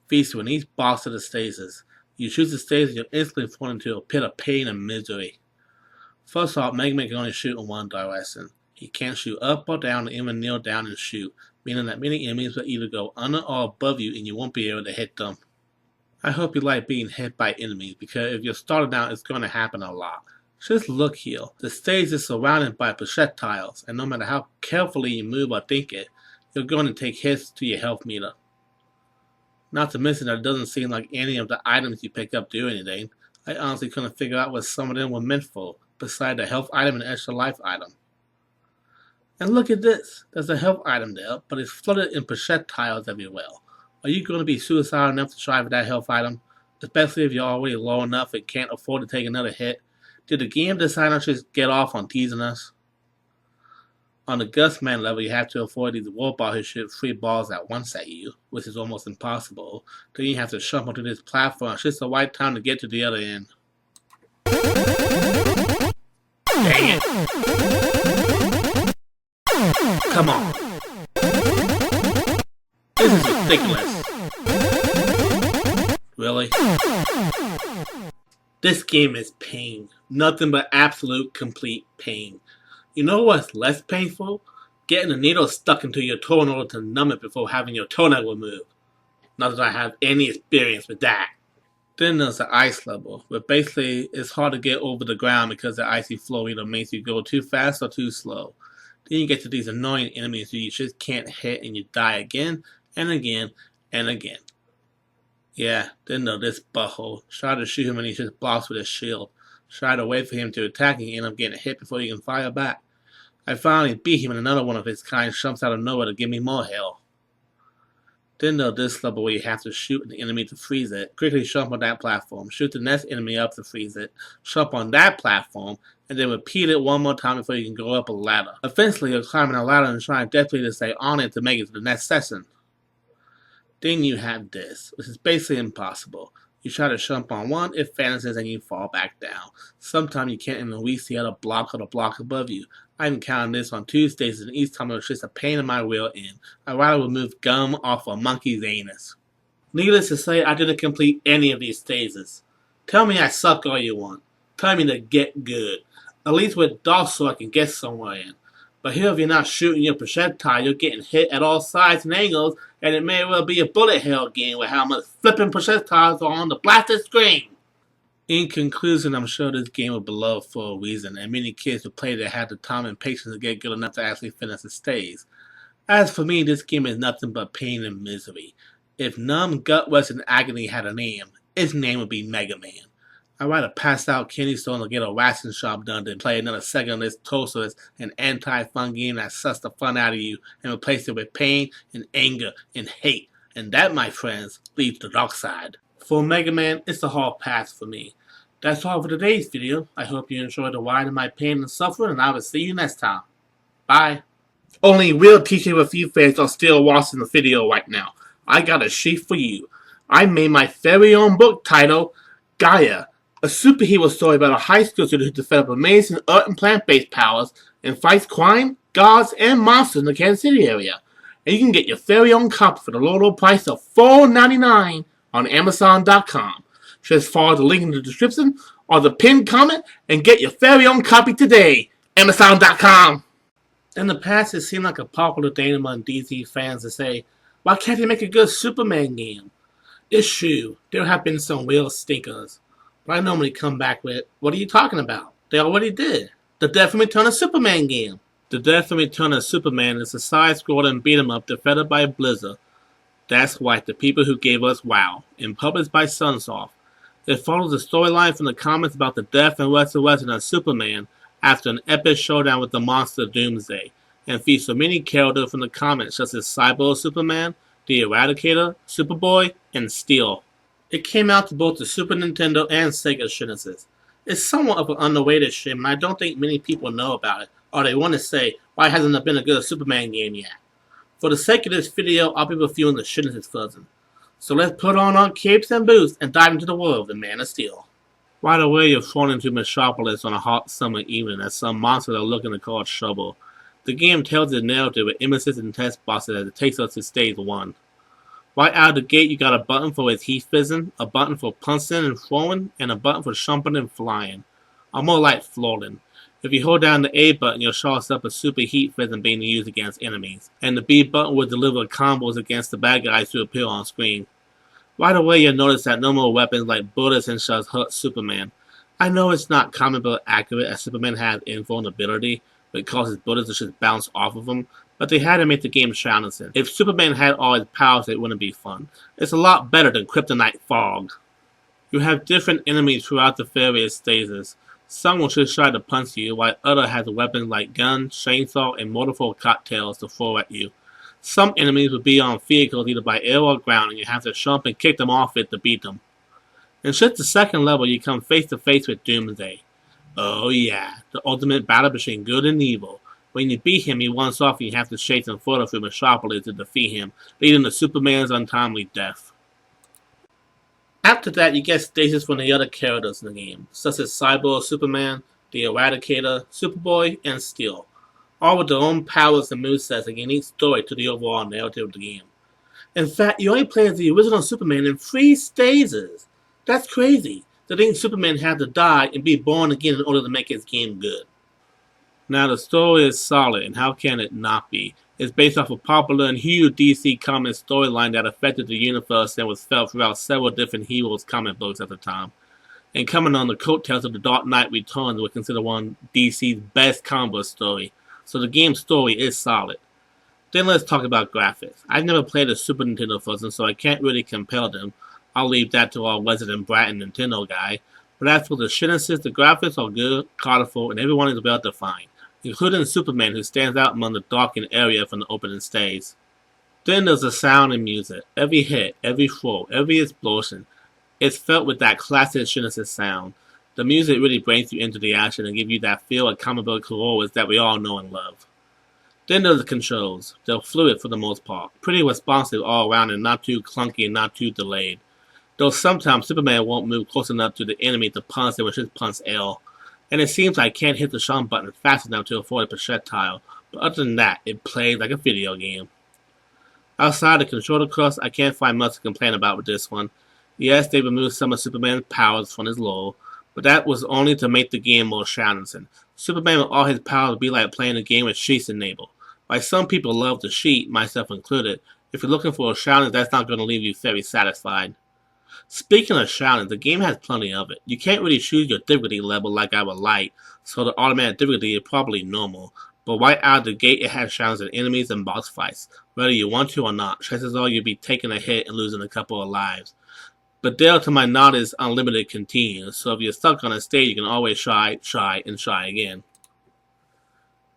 featuring each boss of the stages. You choose the stage and you're instantly thrown into a pit of pain and misery. First off, Mega Man can only shoot in one direction. He can't shoot up or down or even kneel down and shoot, meaning that many enemies will either go under or above you and you won't be able to hit them. I hope you like being hit by enemies, because if you're starting out, it's going to happen a lot. Just look here. The stage is surrounded by projectiles, and no matter how carefully you move or think it, you're going to take hits to your health meter. Not to mention that it doesn't seem like any of the items you pick up do anything. I honestly couldn't figure out what some of them were meant for, besides the health item and extra life item. And look at this. There's a health item there, but it's flooded in projectiles everywhere. Are you going to be suicidal enough to try for that health item? Especially if you're already low enough and can't afford to take another hit? Did the game designers just get off on teasing us? On the Gustman level, you have to avoid these robots who shoot 3 balls at once at you, which is almost impossible. Then you have to jump onto this platform. It's just the right time to get to the other end. Dang it. Come on. This is ridiculous. Really? This game is pain. Nothing but absolute complete pain. You know what's less painful? Getting a needle stuck into your toe in order to numb it before having your toenail removed. Not that I have any experience with that. Then there's the ice level, where basically it's hard to get over the ground because the icy flow either makes you go too fast or too slow. Then you get to these annoying enemies who you just can't hit and you die again and again and again. Yeah, then there's this butthole. Try to shoot him and he just blocks with his shield. Try to wait for him to attack and you end up getting hit before you can fire back. I finally beat him and another one of his kind jumps out of nowhere to give me more hell. Then there's this level where you have to shoot an enemy to freeze it. Quickly jump on that platform, shoot the next enemy up to freeze it, jump on that platform, and then repeat it one more time before you can go up a ladder. Eventually you're climbing a ladder and trying desperately to stay on it to make it to the next session. Then you have this, which is basically impossible. You try to jump on one, it vanishes and you fall back down. Sometimes you can't even reach the other block or the block above you. I encountered this on Tuesdays and each time it was just a pain in my real end. I'd rather remove gum off a monkey's anus. Needless to say, I didn't complete any of these stages. Tell me I suck all you want. Tell me to get good. At least with DOS so I can get somewhere in. But here if you're not shooting your projectile, you're getting hit at all sides and angles, and it may well be a bullet hell game with how much flipping projectiles are on the blasted screen. In conclusion, I'm sure this game was beloved for a reason, and many kids who played it had the time and patience to get good enough to actually finish the stage. As for me, this game is nothing but pain and misery. If numb, gut-wrenching agony had a name, its name would be Mega Man. I'd rather pass out candy store and get a waxing shop done than play another second of this toasterless and anti-fun game that sucks the fun out of you and replace it with pain and anger and hate. And that, my friends, leads to the dark side. For Mega Man, it's a hard pass for me. That's all for today's video. I hope you enjoyed the ride of my pain and suffering, and I will see you next time. Bye. Only real teachers with few fans are still watching the video right now. I got a sheet for you. I made my very own book titled Gaia, a superhero story about a high school student who develops amazing art and plant-based powers and fights crime, gods, and monsters in the Kansas City area. And you can get your very own copy for the low price of $4.99 on Amazon.com. Just follow the link in the description or the pinned comment and get your very own copy today. Amazon.com. In the past, it seemed like a popular thing among DC fans to say, why can't they make a good Superman game? It's true, there have been some real stinkers. But I normally come back with, what are you talking about? They already did. The Death and Return of Superman game. The Death and Return of Superman is a side-scrolling beat-em-up developed by Blizzard. That's right, the people who gave us WoW, and published by Sunsoft. It follows the storyline from the comics about the death and resurrection of Superman after an epic showdown with the monster Doomsday, and features many characters from the comics such as Cyborg Superman, the Eradicator, Superboy, and Steel. It came out to both the Super Nintendo and Sega Genesis. It's somewhat of an underrated shame, and I don't think many people know about it, or they want to say, why hasn't there been a good Superman game yet? For the sake of this video, I'll be reviewing the Genesis version. So let's put on our capes and boots and dive into the world of the Man of Steel. Right away, you're thrown into Metropolis on a hot summer evening as some monsters are looking to cause trouble. The game tells the narrative with images and test boxes as it takes us to stage 1. Right out of the gate, you got a button for his heat fizzing, a button for punching and throwing, and a button for jumping and flying. Or more like floating. If you hold down the A button, you'll show us up a super heat fizzing being used against enemies, and the B button will deliver combos against the bad guys who appear on screen. Right away, you'll notice that no more weapons like bullets and shells hurt Superman. I know it's not comic book accurate as Superman has invulnerability, but causes bullets to just bounce off of him, but they had to make the game challenging. If Superman had all his powers, it wouldn't be fun. It's a lot better than Kryptonite Fog. You have different enemies throughout the various stages. Some will just try to punch you, while others have weapons like guns, chainsaw, and multiple cocktails to throw at you. Some enemies will be on vehicles either by air or ground, and you have to jump and kick them off it to beat them. In just the second level, you come face to face with Doomsday. Oh yeah, the ultimate battle between good and evil. When you beat him, he runs off and you have to chase him further through Metropolis to defeat him, leading to Superman's untimely death. After that, you get stages from the other characters in the game, such as Cyborg Superman, the Eradicator, Superboy, and Steel, all with their own powers and movesets and unique story to the overall narrative of the game. In fact, you only play as the original Superman in 3 stages. That's crazy. They think Superman had to die and be born again in order to make his game good. Now the story is solid, and how can it not be? It's based off a popular and huge DC comic storyline that affected the universe and was felt throughout several different heroes comic books at the time. And coming on the coattails of The Dark Knight Returns was considered one of DC's best comic book story, so the game's story is solid. Then let's talk about graphics. I've never played a Super Nintendo version, so I can't really compare them. I'll leave that to our resident Bratton Nintendo guy. But as for the Genesis, the graphics are good, colorful, and everyone is well defined, including Superman, who stands out among the darkened area from the opening stage. Then there's the sound and music. Every hit, every throw, every explosion, it's felt with that classic Genesis sound. The music really brings you into the action and gives you that feel of comic book heroics that we all know and love. Then there's the controls. They're fluid for the most part, pretty responsive all around and not too clunky and not too delayed. Though sometimes Superman won't move close enough to the enemy to punch them with his punch L. And it seems I can't hit the shot button fast enough to avoid a projectile, but other than that, it plays like a video game. Outside the controller crust, I can't find much to complain about with this one. Yes, they removed some of Superman's powers from his lore, but that was only to make the game more challenging. Superman with all his powers would be like playing a game with cheats enabled. While some people love to cheat, myself included, if you're looking for a challenge, that's not going to leave you very satisfied. Speaking of challenge, the game has plenty of it. You can't really choose your difficulty level like I would like, so the automatic difficulty is probably normal. But right out of the gate, it has challenging enemies and boss fights. Whether you want to or not, chances are you'll be taking a hit and losing a couple of lives. But there, to my knowledge, unlimited continues, so if you're stuck on a stage, you can always try again.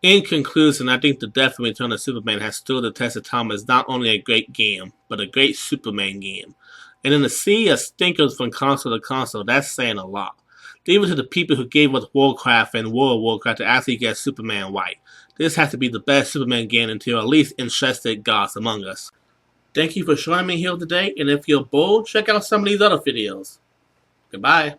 In conclusion, I think the Death and Return of Superman has stood the test of time as not only a great game, but a great Superman game. And in the sea of stinkers from console to console, that's saying a lot. Even to the people who gave us Warcraft and World of Warcraft to actually get Superman right. This has to be the best Superman game until at least interested gods among us. Thank you for joining me here today, and if you're bold, check out some of these other videos. Goodbye.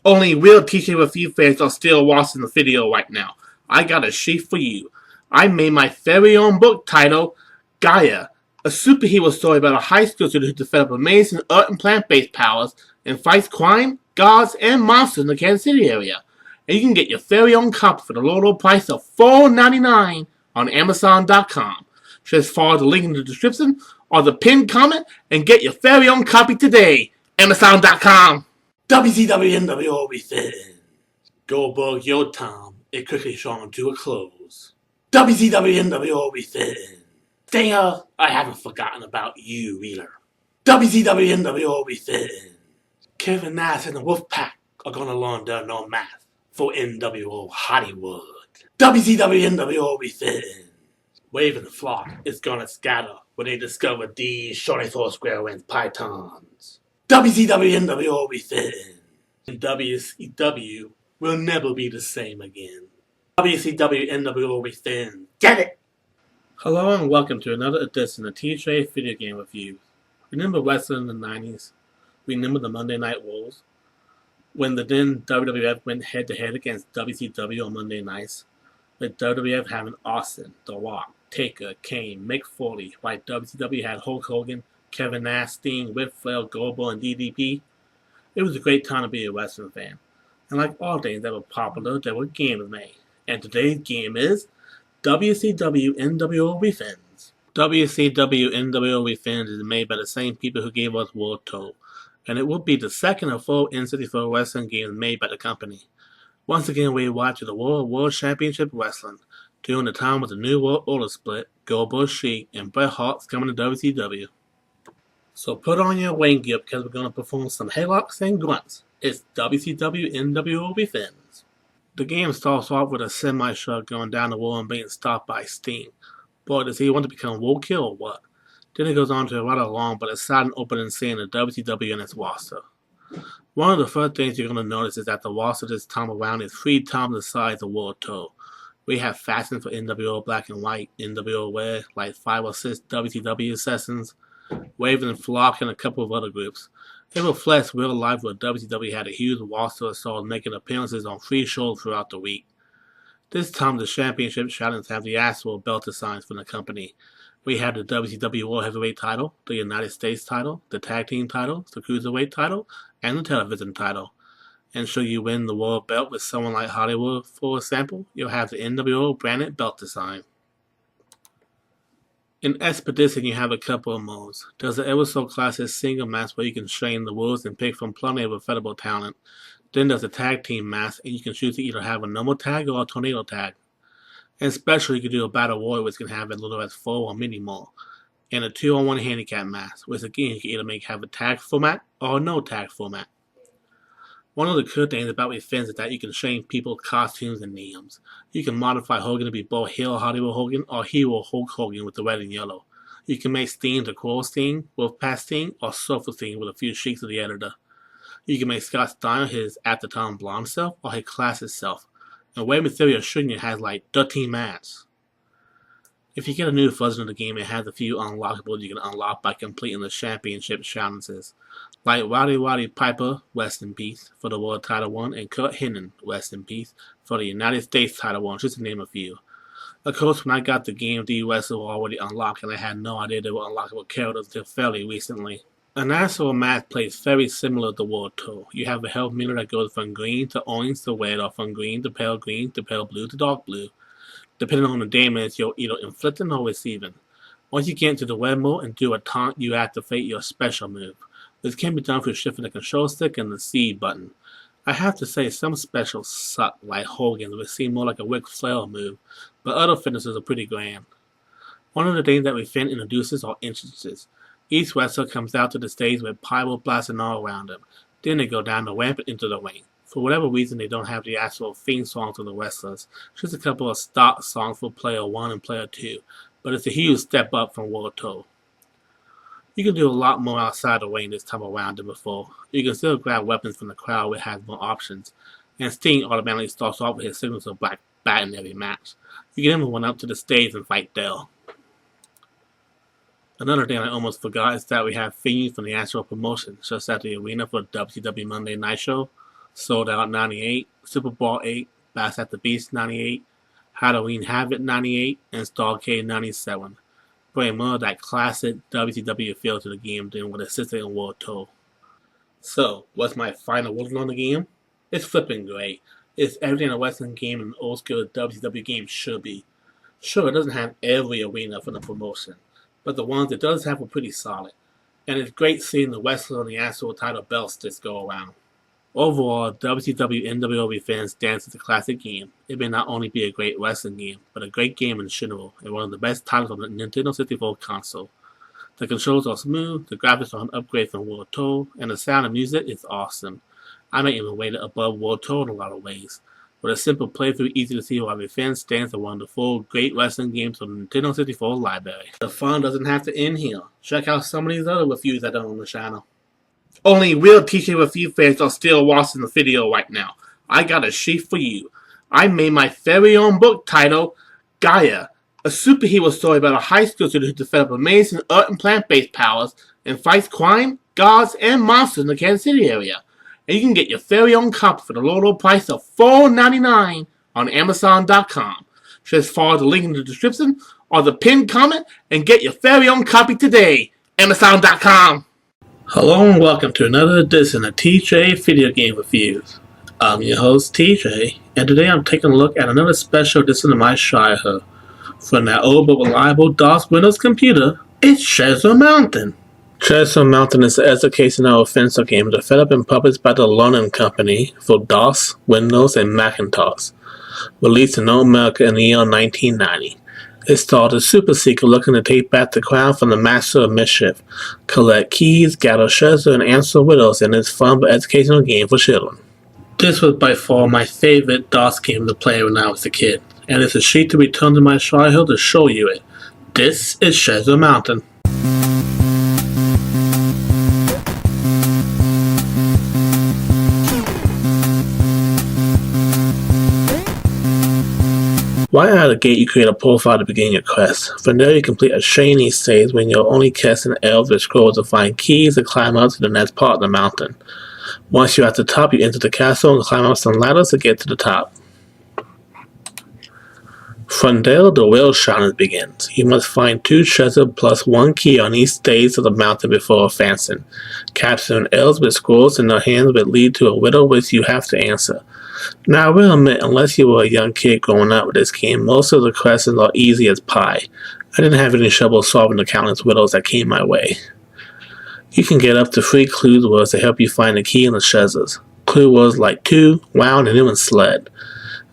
Only real Teacher with Few fans are still watching the video right now. I got a sheet for you. I made my very own book titled Gaia, a superhero story about a high school student who develops amazing earth and plant-based powers and fights crime, gods, and monsters in the Kansas City area. And you can get your very own copy for the low price of $4.99 on Amazon.com. Just follow the link in the description or the pinned comment and get your very own copy today. Amazon.com. WCW NWO Within. Goldberg, your time is quickly drawing to a close. WCW NWO Within. Stinger, I haven't forgotten about you either. WCW NWO Within. Kevin Nash and the Wolfpack are gonna learn their no math for NWO Hollywood. WCW NWO Within. Wave and the flock is gonna scatter when they discover these shorty four square and pythons. WCW NWO Within. And WCW will never be the same again. WCW NWO Within. Get it! Hello and welcome to another edition of TJ Video Game Review. Remember wrestling in the 90s? Remember the Monday Night Wars? When the then WWF went head to head against WCW on Monday nights? With WWF having Austin, The Rock, Taker, Kane, Mick Foley, while WCW had Hulk Hogan, Kevin Nash, Sting, Ric Flair, Goldberg, and DDP. It was a great time to be a wrestling fan. And like all things that were popular, there were games made. And today's game is WCW NWO Refins. WCW NWO Refins is made by the same people who gave us World Tour, and it will be the second of 4 N64 wrestling games made by the company. Once again, we watch the World Championship Wrestling during the time of the New World Order split, Goldberg, Sheik, and Bret Hart's coming to WCW. So put on your weighing gear because we're going to perform some haylocks and grunts. It's WCW NWO Refins. The game starts off with a semi-truck going down the wall and being stopped by Sting. Boy, does he want to become roadkill or what? Then it goes on to a rather long but exciting opening scene of WCW and its roster. One of the first things you're going to notice is that the roster this time around is 3 times the size of World Tour. We have fashion for NWO Black and White, NWO Red, like 5 or 6 WCW sessions, Wave and Flock, and a couple of other groups. It reflects real life where WCW had a huge roster of stars making appearances on 3 shows throughout the week. This time the championship challenge have the actual belt designs from the company. We have the WCW World Heavyweight title, the United States title, the Tag Team titles, the Cruiserweight title, and the Television title. And should you win the world belt with someone like Hollywood, for example, you'll have the NWO branded belt design. In Expedition, you have a couple of modes. There's an ever so classic single match where you can train the wolves and pick from plenty of available talent. Then there's a tag team match, and you can choose to either have a normal tag or a tornado tag. And special, you can do a battle royal, which can have as little as 4 or many more. And a 2-on-1 handicap match, which again you can either have a tag format or a no tag format. One of the cool things about events is that you can change people's costumes and names. You can modify Hogan to be both heel Hollywood Hogan or hero Hulk Hogan with the red and yellow. You can make Sting the Coral Sting, Wolfpack Sting, or Surfer Sting with a few shakes of the editor. You can make Scott Steiner his at-the-time blonde self or his classic self. And Rey Mysterio Jr. has like 13 masks. If you get a new version of the game, it has a few unlockables you can unlock by completing the championship challenges. Like Roddy Piper, rest in peace, for the World Title 1, and Kurt Hennig, rest in peace, for the United States Title 1, just to name a few. Of course, when I got the game, the US were already unlocked, and I had no idea they were unlockable characters until fairly recently. An actual match plays very similar to World Tour. You have a health meter that goes from green to orange to red, or from green to pale blue to dark blue. Depending on the damage you're either inflicting or receiving. Once you get into the red mode and do a taunt, you activate your special move. This can be done through shifting the control stick and the C button. I have to say some specials suck, like Hogan's, which seem more like a Ric Flair move, but other finishes are pretty grand. One of the things that Refin introduces are entrances. Each wrestler comes out to the stage with pyro blasting all around them. Then they go down the ramp and into the ring. For whatever reason, they don't have the actual theme songs of the wrestlers, just a couple of stock songs for Player 1 and Player 2, but it's a huge step up from World Tour. You can do a lot more outside the ring this time around than before. You can still grab weapons from the crowd, which has more options, and Sting automatically starts off with his signature black bat in every match. You can even run up to the stage and fight Dell. Another thing I almost forgot is that we have themes from the actual promotion, such as the arena for WWE Monday Night Show, Sold Out 98, Super Bowl 8, Bash at the Beach 98, Halloween Havoc 98, and Starrcade 97. Bring more of that classic WCW feel to the game than what existed in World Tour. So, what's my final word on the game? It's flipping great. It's everything a wrestling game and an old school WCW game should be. Sure, it doesn't have every arena for the promotion, but the ones it does have are pretty solid. And it's great seeing the wrestler and the actual title belts just go around. Overall, WCW NWO fans stands as a classic game. It may not only be a great wrestling game, but a great game in general, and one of the best titles on the Nintendo 64 console. The controls are smooth, the graphics are an upgrade from World Tour, and the sound and music is awesome. I may even rate it above World Tour in a lot of ways. With a simple playthrough, easy to see why the fans stands as one of the 4 great wrestling games on the Nintendo 64 library. The fun doesn't have to end here. Check out some of these other reviews that are on the channel. Only real TJ review fans are still watching the video right now. I got a sheet for you. I made my very own book titled Gaia, a superhero story about a high school student who develops amazing art and plant-based powers and fights crime, gods, and monsters in the Kansas City area. And you can get your very own copy for the low price of $4.99 on Amazon.com. Just follow the link in the description or the pinned comment and get your very own copy today. Amazon.com. Hello and welcome to another edition of TJ Video Game Reviews. I'm your host TJ, and today I'm taking a look at another special edition of my childhood. From that old but reliable DOS Windows computer, it's Treasure Mountain. Treasure Mountain is an educational offensive game developed and published by the Learning Company for DOS, Windows, and Macintosh. Released in North America in the year 1990. It stars a super seeker looking to take back the crown from the Master of Mischief, collect keys, gather treasure, and answer riddles in this fun but educational game for children. This was by far my favorite DOS game to play when I was a kid, and it's a sheet to return to my childhood to show you it. This is Treasure Mountain. Right out of the gate, you create a profile to begin your quest. From there, you complete a shiny stage when you're only casting elves or scrolls to find keys to climb up to the next part of the mountain. Once you're at the top, you enter the castle and climb up some ladders to get to the top. From there, the real challenge begins. You must find 2 treasures plus 1 key on each stage of the mountain before advancing. Capturing elves with scrolls in their hands will lead to a riddle which you have to answer. Now, I will admit, unless you were a young kid growing up with this game, most of the questions are easy as pie. I didn't have any trouble solving the countless riddles that came my way. You can get up to 3 clue words to help you find the key and the treasures. Clue words like 2, wound, and even sled.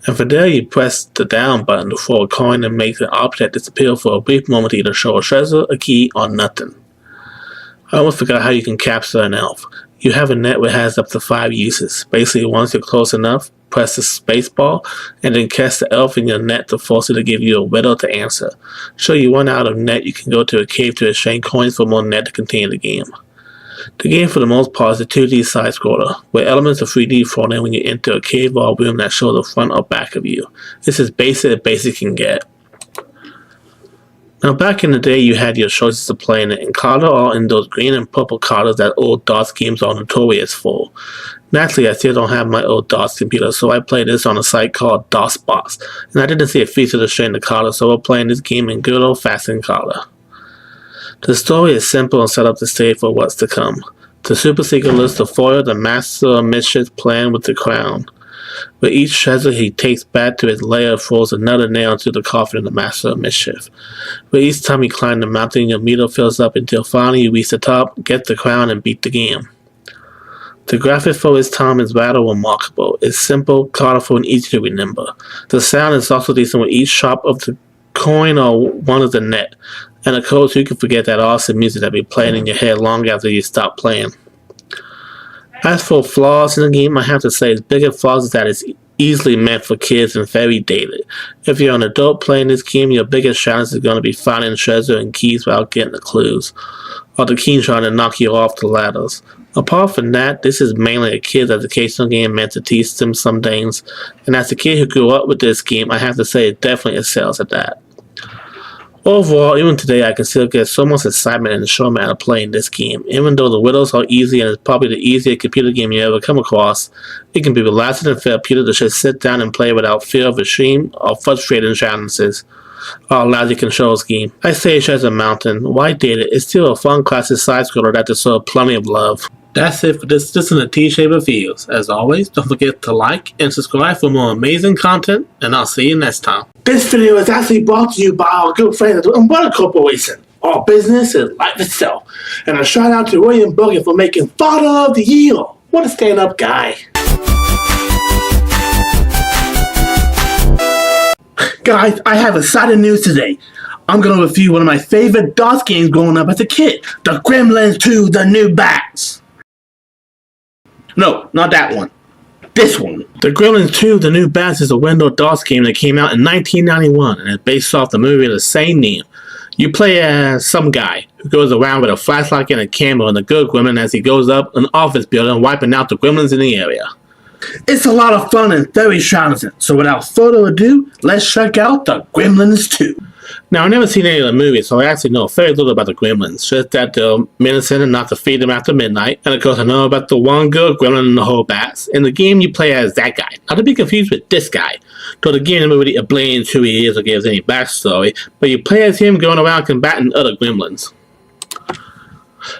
And for there, you press the down button to throw a coin and make the object disappear for a brief moment to either show a treasure, a key, or nothing. I almost forgot how you can capture an elf. You have a net which has up to 5 uses. Basically, once you're close enough, press the spacebar, and then cast the elf in your net to force it to give you a riddle to answer. Should you run out of net, you can go to a cave to exchange coins for more net to continue the game. The game for the most part is a 2D side-scroller, where elements of 3D thrown in when you enter a cave or a room that shows the front or back of you. This is basic as basic can get. Now back in the day you had your choices to play in it, in color or in those green and purple colors that old DOS games are notorious for. Naturally, I still don't have my old DOS computer, so I played this on a site called DOSBox, and I didn't see a feature to show in the color, so we're playing this game in good old-fashioned color. The story is simple and set up the stage for what's to come. The super secret list to foil the master of mischief's plan with the crown. With each treasure he takes back to his lair throws another nail into the coffin of the master of mischief. With each time you climb the mountain, your meter fills up until finally you reach the top, get the crown, and beat the game. The graphics for its time is rather remarkable. It's simple, colorful, and easy to remember. The sound is also decent with each drop of the coin or one of the net. And of course, you can forget that awesome music that be playing in your head long after you stop playing. As for flaws in the game, I have to say its biggest flaws is that it's easily meant for kids and very dated. If you're an adult playing this game, your biggest challenge is going to be finding treasure and keys without getting the clues, or the king trying to knock you off the ladders. Apart from that, this is mainly a kids' educational game meant to teach them some things, and as a kid who grew up with this game, I have to say it definitely excels at that. Overall, even today, I can still get so much excitement and enjoyment out of playing this game. Even though the riddles are easy and it's probably the easiest computer game you ever come across, it can be relaxing and therapeutic to just sit down and play without fear of extreme or frustrating challenges or lousy control scheme. I say it's just a mountain. Why date it? It's still a fun classic side-scroller that deserves plenty of love. That's it for this in the T-Shape Reviews. As always, don't forget to like and subscribe for more amazing content, and I'll see you next time. This video is actually brought to you by our good friends at the Umbrella Corporation. Our business is life itself. And a shout out to William Bergen for making Father of the Year. What a stand-up guy. Guys, I have exciting news today. I'm going to review one of my favorite DOS games growing up as a kid. The Gremlins 2, The New Bats. No, not that one. This one. The Gremlins 2, The New Bats is a Windows DOS game that came out in 1991 and is based off the movie of the same name. You play as some guy who goes around with a flashlight and a camera and a good gremlin as he goes up an office building wiping out the gremlins in the area. It's a lot of fun and very challenging, so without further ado, let's check out The Gremlins 2. Now, I've never seen any of the movies, so I actually know very little about the gremlins. Just that they're menacing and not to feed them after midnight. And of course, I know about the one good gremlin and the whole bats. In the game, you play as that guy. Not to be confused with this guy. Though the game never really explains who he is or gives any backstory. But you play as him going around combating other gremlins.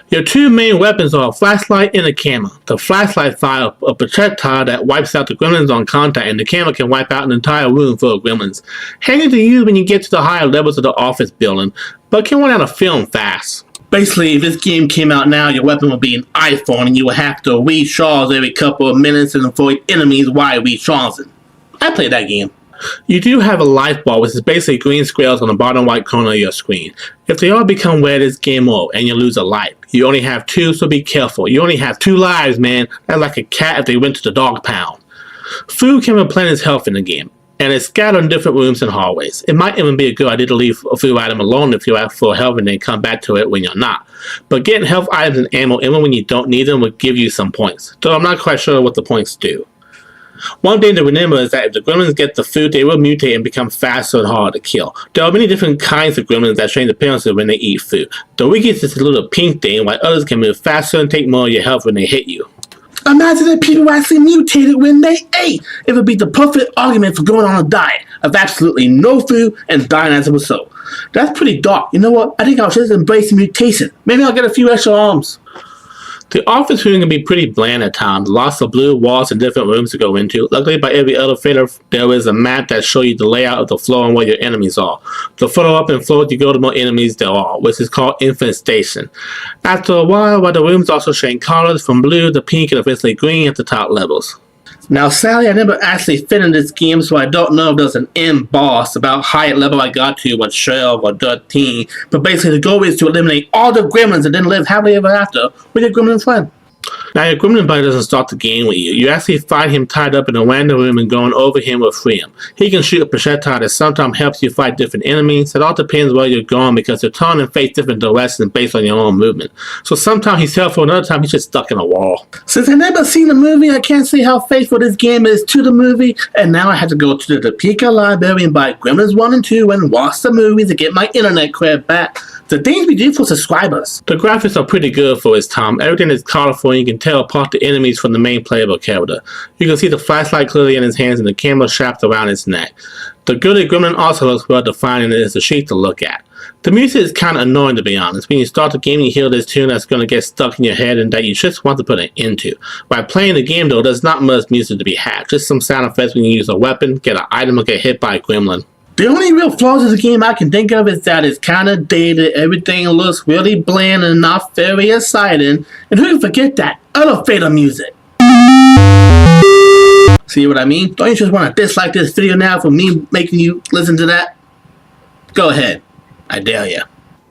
Your two main weapons are a flashlight and a camera. The flashlight fires a projectile that wipes out the gremlins on contact, and the camera can wipe out an entire room full of gremlins. Handy to use when you get to the higher levels of the office building, but can run out of film fast. Basically, if this game came out now, your weapon would be an iPhone, and you would have to recharge every couple of minutes and avoid enemies while recharging. I played that game. You do have a life bar, which is basically green squares on the bottom right corner of your screen. If they all become red, it's game over, and you lose a life. You only have 2, so be careful. You only have 2 lives, man. That's like a cat if they went to the dog pound. Food can replenish health in the game, and it's scattered in different rooms and hallways. It might even be a good idea to leave a food item alone if you have full health and then come back to it when you're not. But getting health items and ammo even when you don't need them will give you some points, though I'm not quite sure what the points do. One thing to remember is that if the gremlins get the food, they will mutate and become faster and harder to kill. There are many different kinds of gremlins that change appearances when they eat food. The weakest is a little pink thing, while others can move faster and take more of your health when they hit you. Imagine if people actually mutated when they ate. It would be the perfect argument for going on a diet of absolutely no food and dying as a result. That's pretty dark. You know what? I think I'll just embrace mutation. Maybe I'll get a few extra arms. The office room can be pretty bland at times. Lots of blue walls and different rooms to go into. Luckily, by every elevator, there is a map that shows you the layout of the floor and where your enemies are. The further up in floor you go, the more enemies there are, which is called infestation. After a while, the rooms also change colors from blue to pink and eventually green at the top levels. Now, sadly, I never actually finished this game, so I don't know if there's an end boss about how level I got to, what 12 or 13. But basically, the goal is to eliminate all the gremlins and then live happily ever after with your gremlin friend. Now, your gremlin buddy doesn't start the game with you. You actually find him tied up in a random room and going over him will free him. He can shoot a projectile that sometimes helps you fight different enemies. It all depends where you're going because they're turn and face different directions based on your own movement. So sometimes he's helpful, another time he's just stuck in a wall. Since I've never seen the movie, I can't say how faithful this game is to the movie, and now I have to go to the Topeka library and buy Gremlins 1 and 2 and watch the movies to get my internet credit back. The things we do for subscribers. The graphics are pretty good for its time. Everything is colorful and you can tell apart the enemies from the main playable character. You can see the flashlight clearly in his hands and the camera strapped around his neck. The Goody Gremlin also looks well defined and is a sheet to look at. The music is kind of annoying to be honest. When you start the game you hear this tune that's going to get stuck in your head and that you just want to put an end to. While playing the game though, there's not much music to be had. Just some sound effects when you use a weapon, get an item, or get hit by a gremlin. The only real flaws of the game I can think of is that it's kind of dated, everything looks really bland and not very exciting, and who can forget that elevator music? See what I mean? Don't you just want to dislike this video now for me making you listen to that? Go ahead. I dare you.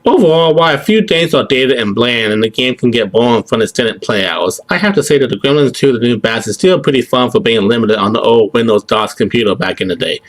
Overall, while a few things are dated and bland and the game can get boring from extended play hours, I have to say that the Gremlins 2 The New Batch is still pretty fun for being limited on the old Windows DOS computer back in the day.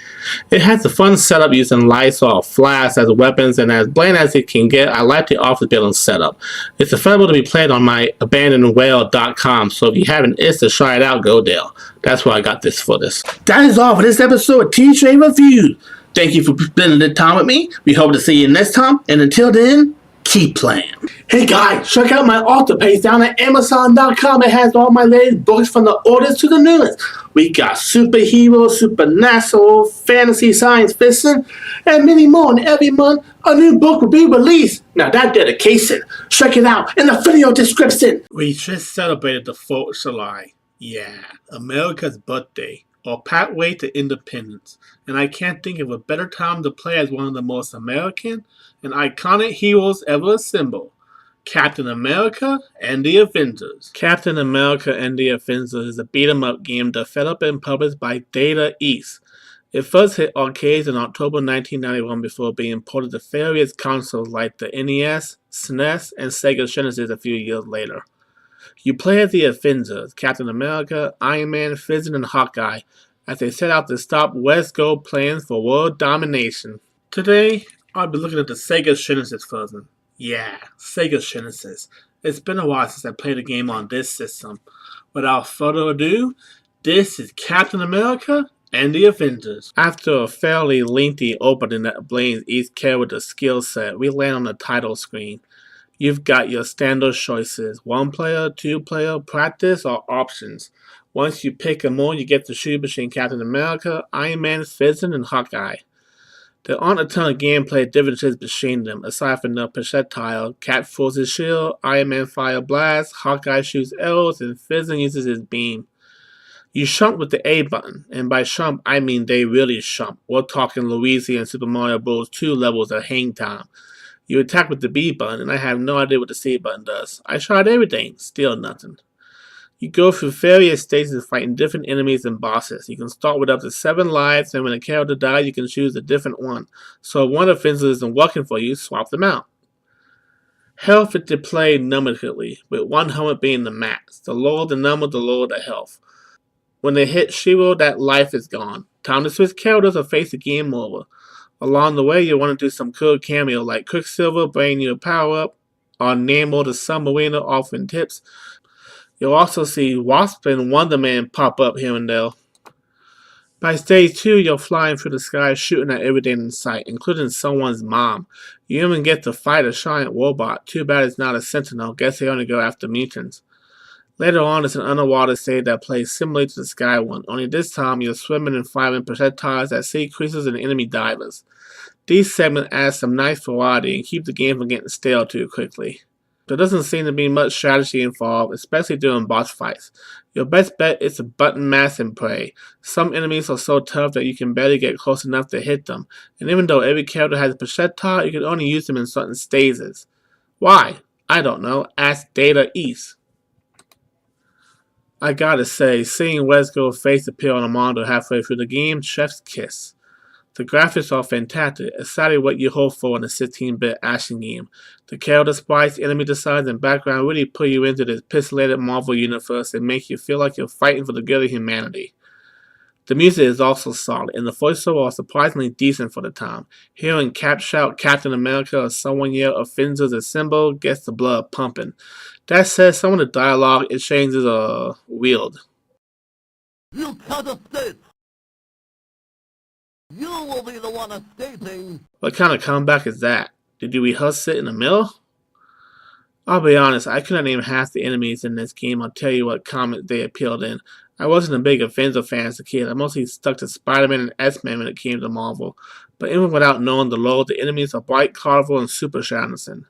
It has a fun setup using lights or flash as weapons, and as bland as it can get, I like the office building setup. It's available to be played on my abandonedwhale.com, so if you haven't itched to try it out, go there. That's why I got this for this. That is all for this episode of T-Tray Reviews. Thank you for spending the time with me. We hope to see you next time. And until then, keep playing. Hey guys, check out my author page down at Amazon.com. It has all my latest books from the oldest to the newest. We got superhero, supernatural, fantasy, science fiction, and many more. And every month, a new book will be released. Now that dedication, check it out in the video description. We just celebrated the 4th of July. Yeah, America's birthday, or pathway to independence, and I can't think of a better time to play as one of the most American and iconic heroes ever assembled, Captain America and the Avengers. Captain America and the Avengers is a beat-em-up game developed and published by Data East. It first hit arcades in October 1991 before being ported to various consoles like the NES, SNES, and Sega Genesis a few years later. You play as the Avengers, Captain America, Iron Man, Vision, and Hawkeye, as they set out to stop West Coast plans for world domination. Today, I'll be looking at the Sega Genesis version. Yeah, Sega Genesis. It's been a while since I played a game on this system. Without further ado, this is Captain America and the Avengers. After a fairly lengthy opening that blends each character's skill set, we land on the title screen. You've got your standard choices, 1-player, 2-player, practice, or options. Once you pick a mode, you get to choose between Captain America, Iron Man, Vision, and Hawkeye. There aren't a ton of gameplay differences between them, aside from the projectile. Cap throws his shield, Iron Man fire blast, Hawkeye shoots arrows, and Vision uses his beam. You shump with the A button, and by shump, I mean they really shump. We're talking Luigi and Super Mario Bros. 2 levels of hang time. You attack with the B button, and I have no idea what the C button does. I tried everything, still nothing. You go through various stages fighting different enemies and bosses. You can start with up to 7 lives, and when a character dies, you can choose a different one. So if one offensive isn't working for you, swap them out. Health is displayed numerically, with 100 being the max. The lower the number, the lower the health. When they hit 0, that life is gone. Time to switch characters or face the game over. Along the way, you'll want to do some cool cameo like Quicksilver bringing you a power-up, or Nemo the Submariner offering tips. You'll also see Wasp and Wonder Man pop up here and there. By stage 2, you're flying through the sky shooting at everything in sight, including someone's mom. You even get to fight a giant robot. Too bad it's not a sentinel. Guess they only go after mutants. Later on, it's an underwater stage that plays similar to the Sky one, only this time you're swimming and firing projectiles at sea creatures and enemy divers. These segments add some nice variety and keep the game from getting stale too quickly. There doesn't seem to be much strategy involved, especially during boss fights. Your best bet is to button mash and pray. Some enemies are so tough that you can barely get close enough to hit them, and even though every character has a projectile, you can only use them in certain stages. Why? I don't know. Ask Data East. I gotta say, seeing Wesker face appear on a monitor halfway through the game, chef's kiss. The graphics are fantastic, exactly what you hope for in a 16-bit action game. The character sprites, enemy designs, and background really put you into this pixelated Marvel universe and make you feel like you're fighting for the good of humanity. The music is also solid, and the voiceover are surprisingly decent for the time. Hearing Cap shout Captain America or someone yell Avengers Assemble gets the blood pumping. That said, some of the dialogue exchanges are weird. You can't escape! You will be the one escaping! What kind of comeback is that? Did you rehearse it in the middle? I'll be honest, I couldn't name half the enemies in this game or tell you what comic they appeared in. I wasn't a big Avenger fan as a kid. I mostly stuck to Spider-Man and X-Men when it came to Marvel. But even without knowing the lore, the enemies are Bright, Carnival, and Super Shanderson.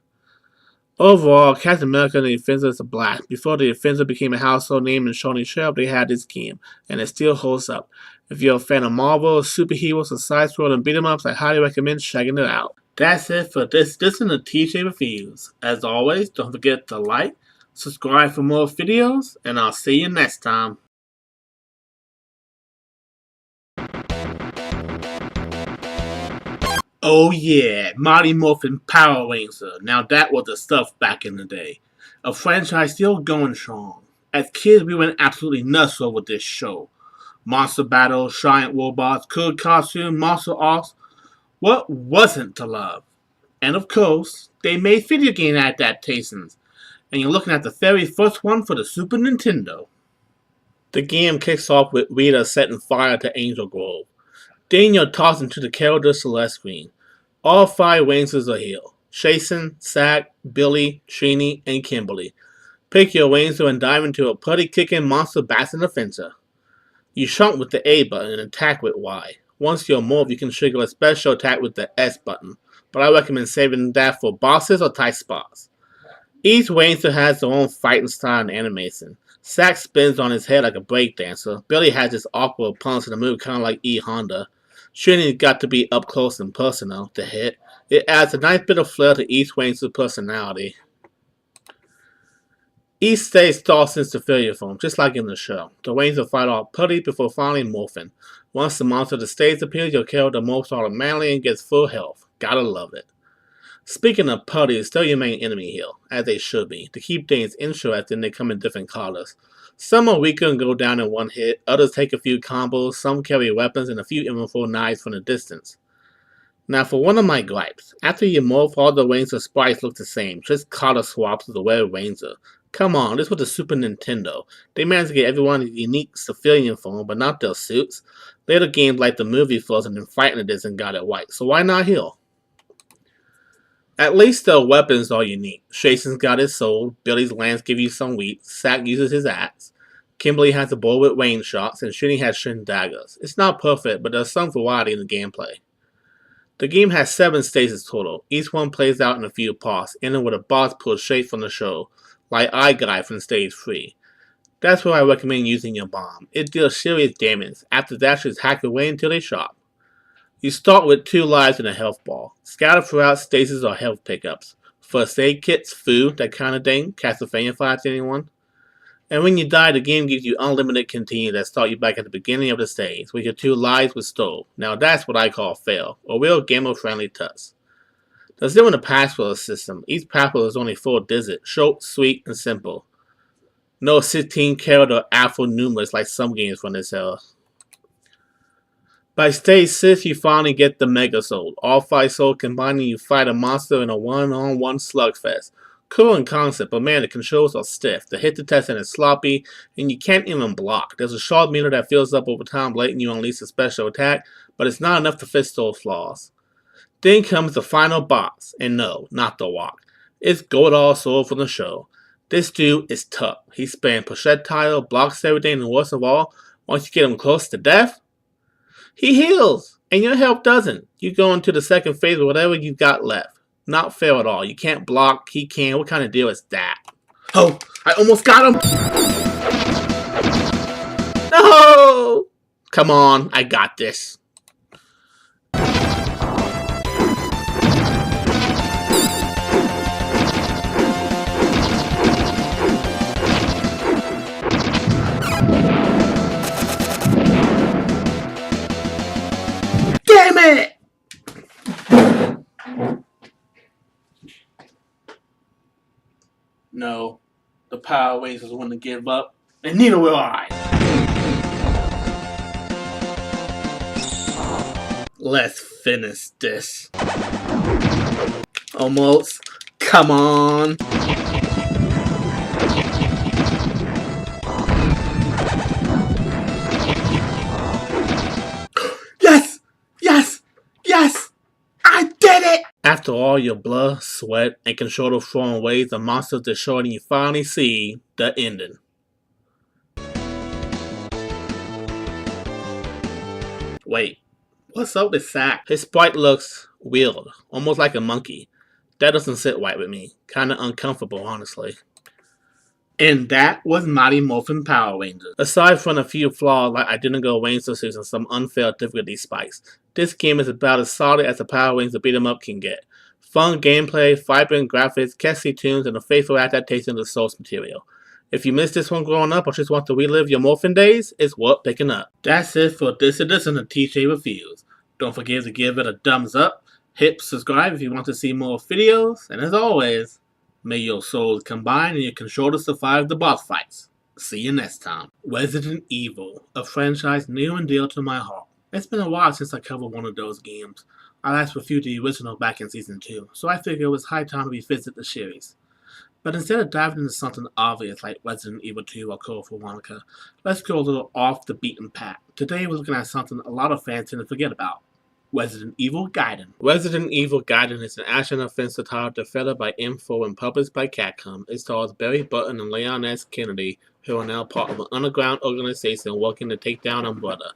Overall, Captain America and the Avengers is a blast. Before the Avengers became a household name in Sony Shelf, they had this game, and it still holds up. If you're a fan of Marvel, superheroes, or side-scroll and beat-em-ups, I highly recommend checking it out. That's it for this edition of TJ Reviews. As always, don't forget to like, subscribe for more videos, and I'll see you next time. Oh yeah, Mighty Morphin Power Ranger. Now that was the stuff back in the day. A franchise still going strong. As kids, we went absolutely nuts over this show. Monster battles, giant robots, cool costumes, martial arts. What wasn't to love? And of course, they made video game adaptations. And you're looking at the very first one for the Super Nintendo. The game kicks off with Rita setting fire to Angel Grove. Then you're tossed into the character select screen. All 5 Rangers are here. Jason, Zack, Billy, Trini, and Kimberly. Pick your Ranger and dive into a putty-kicking monster bashing adventure. You shrunk with the A button and attack with Y. Once you're morphed, you can trigger a special attack with the S button, but I recommend saving that for bosses or tight spots. Each Ranger has their own fighting style and animation. Zack spins on his head like a breakdancer. Billy has this awkward punch in a move kind of like E Honda. Trini's got to be up close and personal to hit. It adds a nice bit of flair to each Ranger's personality. Each stage starts in civilian form, just like in the show. The Rangers fight off putty before finally morphing. Once the monster of the stage appears, your character morphs automatically and gets full health. Gotta love it. Speaking of putty, it's still your main enemy here, as they should be. To keep things interesting, they come in different colors. Some are weaker and go down in one hit, others take a few combos, some carry weapons, and a few even throw knives from a distance. Now for one of my gripes, after you morph, all the Ranger sprites look the same, just color swaps of the Red Ranger. Come on, this was the Super Nintendo. They managed to get everyone a unique civilian form, but not their suits. Later games like the movie Frozen and Fighting Edition got it right, so why not here? At least their weapons are unique. Jason's got his sword, Billy's lance gives you some wheat, Zack uses his axe, Kimberly has a bow with range shots, and Trini has shin daggers. It's not perfect, but there's some variety in the gameplay. The game has 7 stages total. Each one plays out in a few parts, ending with a boss pulled straight from the show, like Eye Guy from stage 3. That's where I recommend using your bomb. It deals serious damage. After that, just hack away until they shop. You start with 2 lives and a health ball. Scattered throughout stages are health pickups. First aid kits, food, that kind of thing. Castlevania vibes, anyone? And when you die, the game gives you unlimited continue that start you back at the beginning of the stage, with your 2 lives restored. Now that's what I call fair, a real gamer-friendly touch. There's even a password system. Each password is only 4 digits, short, sweet, and simple. No 16-character alphanumerics like some games from this era. By stage 6, you finally get the Mega Sword. All 5 swords combine and you fight a monster in a one-on-one slugfest. Cool in concept, but man, the controls are stiff. The hit detection is sloppy, and you can't even block. There's a shard meter that fills up over time, letting you unleash a special attack, but it's not enough to fix those flaws. Then comes the final boss, and no, not the walk. It's Goldar Sword from the show. This dude is tough. He's spraying projectile, blocks everything, and worst of all, once you get him close to death, he heals, and your health doesn't. You go into the second phase with whatever you've got left. Not fair at all. You can't block, he can. What kind of deal is that? Oh, I almost got him! No! Come on, I got this. Damn it! No, the Power Rangers want to give up, and neither will I. Let's finish this. Almost. Come on. Yes! Yes! Yes! I did it! After all your blood, sweat, and control of throwing waves the monsters destroyed, and you finally see the ending. Wait, what's up with Zack? His sprite looks weird, almost like a monkey. That doesn't sit right with me. Kinda uncomfortable, honestly. And that was Mighty Morphin Power Rangers. Aside from a few flaws like identical Ranger suits and some unfair difficulty spikes, this game is about as solid as a Power Rangers beat 'em up can get. Fun gameplay, vibrant graphics, catchy tunes, and a faithful adaptation of the source material. If you missed this one growing up or just want to relive your Morphin days, it's worth picking up. That's it for this edition of TJ Reviews. Don't forget to give it a thumbs up, hit subscribe if you want to see more videos, and as always, may your souls combine and your controllers survive the boss fights. See you next time. Resident Evil, a franchise near and dear to my heart. It's been a while since I covered one of those games. I last reviewed the original back in Season 2, so I figured it was high time to revisit the series. But instead of diving into something obvious like Resident Evil 2 or Code for Veronica, let's go a little off the beaten path. Today we're looking at something a lot of fans tend to forget about. Resident Evil Gaiden. Resident Evil Gaiden is an action-offensive title developed by Info and published by Capcom. It stars Barry Button and Leon S. Kennedy, who are now part of an underground organization working to take down Umbrella.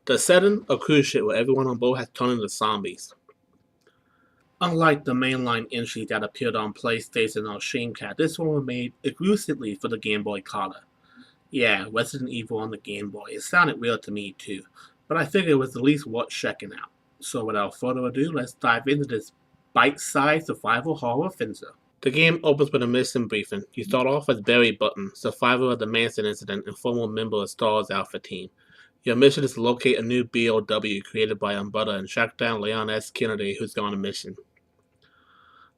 The setting, a cruise ship where everyone on board has turned into zombies. Unlike the mainline entry that appeared on PlayStation or Dreamcast, this one was made exclusively for the Game Boy Color. Yeah, Resident Evil on the Game Boy. It sounded real to me too, but I figured it was at least worth checking out. So without further ado, let's dive into this bite-sized survival horror offensive. The game opens with a mission briefing. You start off as Barry Button, survivor of the Manson incident and former member of STAR's Alpha Team. Your mission is to locate a new BOW created by Umbrella and track down Leon S. Kennedy, who's gone on a mission.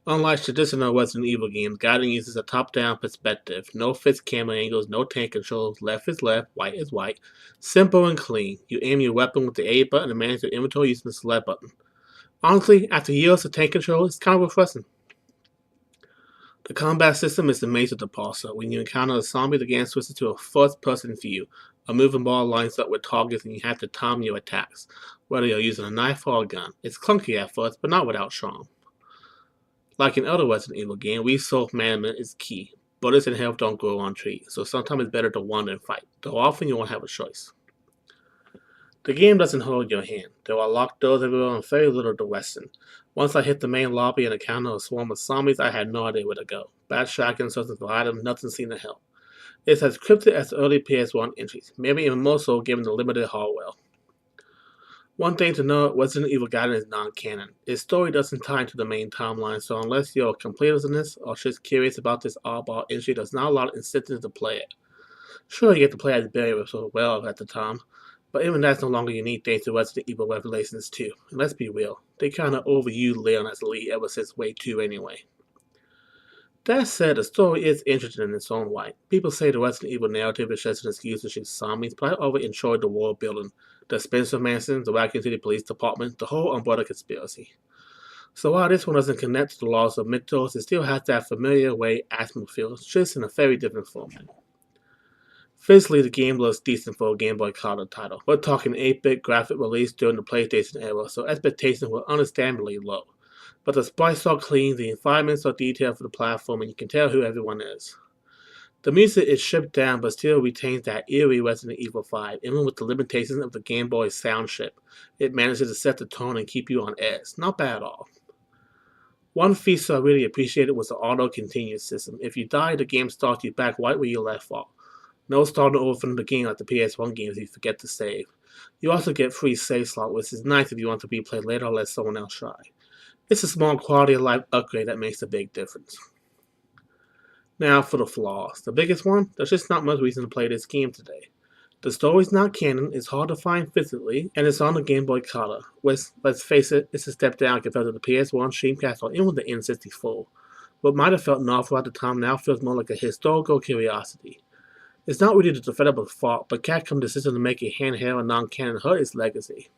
Unlike traditional Resident Evil games, Gaiden uses a top-down perspective. No fixed camera angles, no tank controls, left is left, right is right. Simple and clean. You aim your weapon with the A button and manage your inventory using the select button. Honestly, after years of tank control, it's kind of refreshing. The combat system is the major departure. When you encounter a zombie, the game switches to a first-person view. A moving ball lines up with targets and you have to time your attacks, whether you're using a knife or a gun. It's clunky at first, but not without charm. Like in other Resident Evil games, resource management is key. Bullets and health don't grow on trees, so sometimes it's better to wander and fight, though often you won't have a choice. The game doesn't hold your hand. There are locked doors everywhere and very little direction. Once I hit the main lobby and encountered a swarm of zombies, I had no idea where to go. Backtracking, searching for items, nothing seemed to help. It's as cryptic as early PS1 entries, maybe even more so given the limited hardware. One thing to note, Resident Evil Gaiden is non-canon. Its story doesn't tie into the main timeline, so unless you're a completionist or just curious about this oddball entry, there's not a lot of incentive to play it. Sure, you get to play as Barry, which was well at the time, but even that's no longer unique thanks to Resident Evil Revelations 2. And let's be real, they kinda overused Leon as the lead ever since Wave 2 anyway. That said, the story is interesting in its own right. People say the Resident Evil narrative is just an excuse to shoot zombies, but I always enjoyed the world building. The Spencer Mansion, the Raccoon City Police Department, the whole Umbrella conspiracy. So while this one doesn't connect to the laws of mythos, it still has that familiar way atmosphere, just in a very different format. Physically, the game looks decent for a Game Boy Color title. We're talking 8-bit graphic release during the PlayStation era, so expectations were understandably low. But the sprites are clean, the environments are detailed for the platform, and you can tell who everyone is. The music is stripped down but still retains that eerie Resident Evil vibe, even with the limitations of the Game Boy sound chip. It manages to set the tone and keep you on edge. Not bad at all. One feature I really appreciated was the auto-continue system. If you die, the game starts you back right where you left off. No starting over from the beginning like the PS1 games if you forget to save. You also get free save slot, which is nice if you want to replay later or let someone else try. It's a small quality of life upgrade that makes a big difference. Now for the flaws. The biggest one, there's just not much reason to play this game today. The story's not canon, it's hard to find physically, and it's on the Game Boy Color, which, let's face it, it's a step down compared to the PS1, Dreamcast, or even the N64. What might have felt novel at the time now feels more like a historical curiosity. It's not really the developer's fault, but Capcom's decision to make it handheld and non-canon hurt its legacy.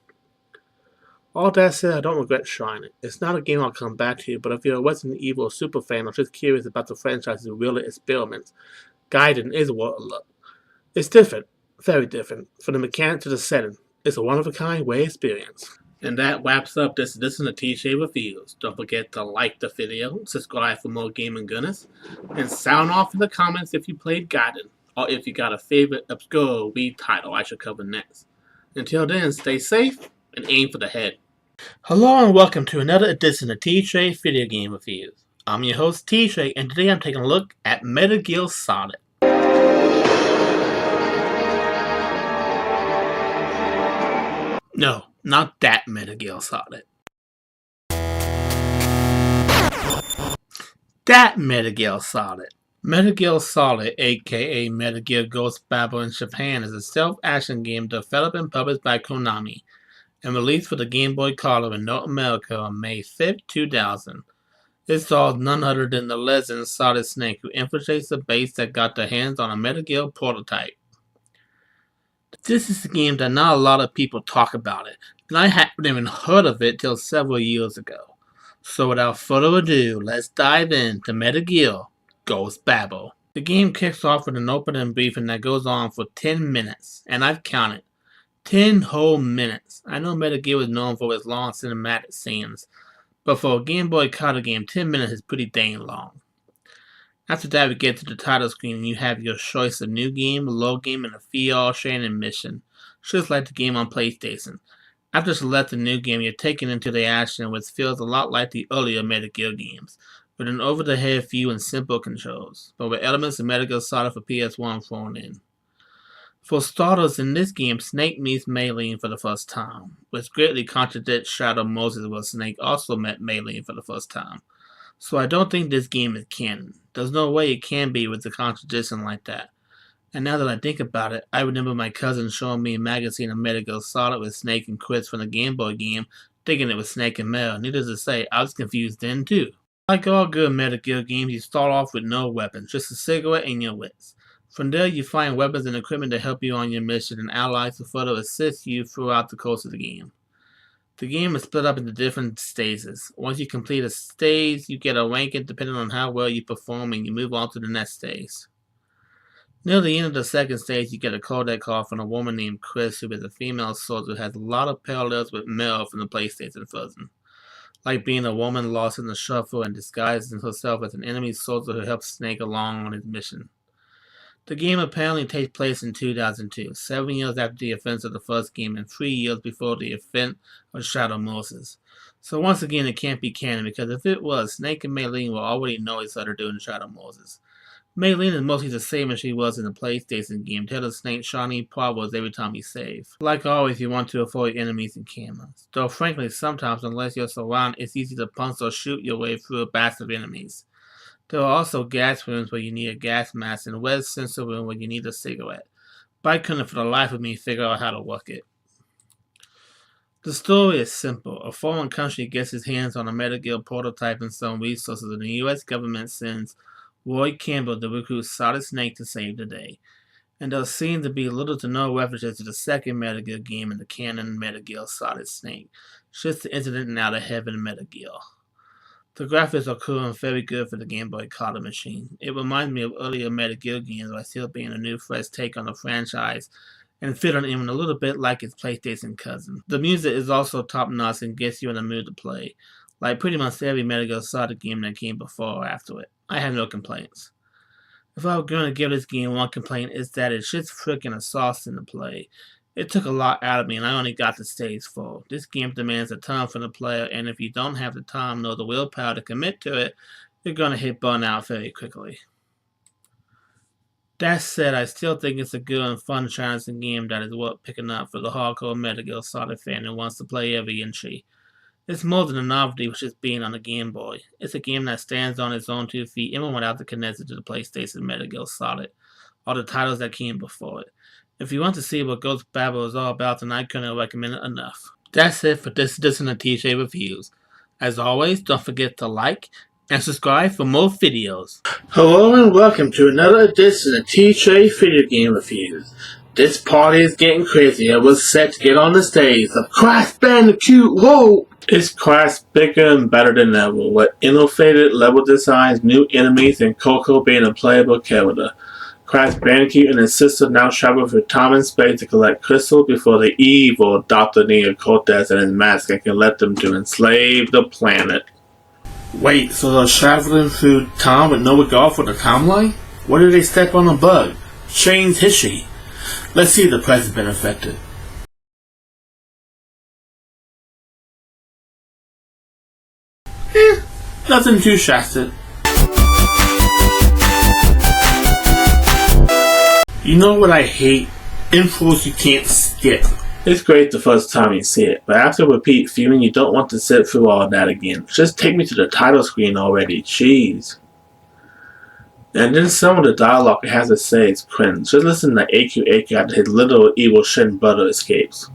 All that said, I don't regret trying it. It's not a game I'll come back to, but if you're a Resident Evil superfan or just curious about the franchise's real experiments, Gaiden is worth a look. It's different, very different, from the mechanic to the setting. It's a one-of-a-kind way experience. And that wraps up this edition of TJ Reviews. Don't forget to like the video, subscribe for more gaming goodness, and sound off in the comments if you played Gaiden, or if you got a favorite obscure Wii title I should cover next. Until then, stay safe and aim for the head. Hello and welcome to another edition of TJ Video Game Reviews. I'm your host TJ, and today I'm taking a look at Metal Gear Solid. No, not that Metal Gear Solid. That Metal Gear Solid. Metal Gear Solid, aka Metal Gear Ghost Babel in Japan, is a stealth-action game developed and published by Konami, and released for the Game Boy Color in North America on May 5, 2000. It stars none other than the legend Solid Snake, who infiltrates the base that got their hands on a Metal Gear prototype. This is a game that not a lot of people talk about it, and I hadn't even heard of it till several years ago. So without further ado, let's dive into Metal Gear Ghost Babel. The game kicks off with an opening briefing that goes on for 10 minutes, and I've counted 10 whole minutes. I know Metal Gear was known for its long cinematic scenes, but for a Game Boy Color game, 10 minutes is pretty dang long. After that, we get to the title screen and you have your choice of new game, low game, and a VR training mission, just like the game on PlayStation. After selecting new game, you're taken into the action, which feels a lot like the earlier Metal Gear games, with an over-the-head view and simple controls, but with elements of Metal Gear Solid for PS1 thrown in. For starters, in this game, Snake meets Maylene for the first time, which greatly contradicts Shadow Moses where Snake also met Maylene for the first time. So I don't think this game is canon. There's no way it can be with a contradiction like that. And now that I think about it, I remember my cousin showing me a magazine of Metal Gear Solid with Snake and Chris from the Game Boy game, thinking it was Snake and Mel. Needless to say, I was confused then too. Like all good Metal Gear games, you start off with no weapons, just a cigarette and your wits. From there, you find weapons and equipment to help you on your mission and allies to further assist you throughout the course of the game. The game is split up into different stages. Once you complete a stage, you get a ranking depending on how well you perform and you move on to the next stage. Near the end of the second stage, you get a codec call from a woman named Chris, who is a female soldier who has a lot of parallels with Mel from the PlayStation version, like being a woman lost in the shuffle and disguising herself as an enemy soldier who helps Snake along on his mission. The game apparently takes place in 2002, 7 years after the events of the first game and 3 years before the event of Shadow Moses. So once again, it can't be canon, because if it was, Snake and Maylene will already know each other during Shadow Moses. Maylene is mostly the same as she was in the PlayStation game, telling Snake shiny powers every time you save. Like always, you want to avoid enemies and cameras. Though frankly, sometimes unless you're surrounded, it's easy to punch or shoot your way through a batch of enemies. There are also gas rooms where you need a gas mask and a web sensor room where you need a cigarette, but I couldn't for the life of me figure out how to work it. The story is simple. A foreign country gets its hands on a Metal Gear prototype and some resources, and the US government sends Roy Campbell to recruit Solid Snake to save the day. And there seems to be little to no references to the second Metal Gear game in the canon Metal Gear Solid Snake, just the incident in Outer Heaven Metal Gear. The graphics are cool and very good for the Game Boy Color machine. It reminds me of earlier Metal Gear games while still being a new fresh take on the franchise and feeling even a little bit like its PlayStation cousin. The music is also top notch and gets you in the mood to play, like pretty much every Metal Gear Solid game that came before or after it. I have no complaints. If I were going to give this game one complaint, it's that it's just freaking exhausting to play. It took a lot out of me and I only got to stage 4. This game demands a ton from the player, and if you don't have the time nor the willpower to commit to it, you're going to hit burnout very quickly. That said, I still think it's a good and fun challenging game that is worth picking up for the hardcore Metal Gear Solid fan who wants to play every entry. It's more than a novelty with just being on a Game Boy. It's a game that stands on its own 2 feet even without the connection to the PlayStation Metal Gear Solid, or the titles that came before it. If you want to see what Ghost Babel is all about, then I couldn't recommend it enough. That's it for this edition of TJ Reviews. As always, don't forget to like and subscribe for more videos. Hello and welcome to another edition of TJ Video Game Reviews. This party is getting crazy. I was set to get on the stage of Crash Bandicoot. Whoa! It's Crash bigger and better than ever, with innovative level designs, new enemies, and Coco being a playable character. Crash Bandicoot and his sister now travel through time and space to collect crystals before the evil Dr. Neo Cortez and his mask can let them to enslave the planet. Wait, so they're traveling through time with no regard for the timeline? What did they step on a bug? Change history. Let's see if the present's been affected. Nothing too shasted. You know what I hate? Infos you can't skip. It's great the first time you see it, but after repeat viewing you don't want to sit through all that again. Just take me to the title screen already, jeez. And then some of the dialogue it has to say is cringe. Just listen to AQ after his little evil Shin brother escapes.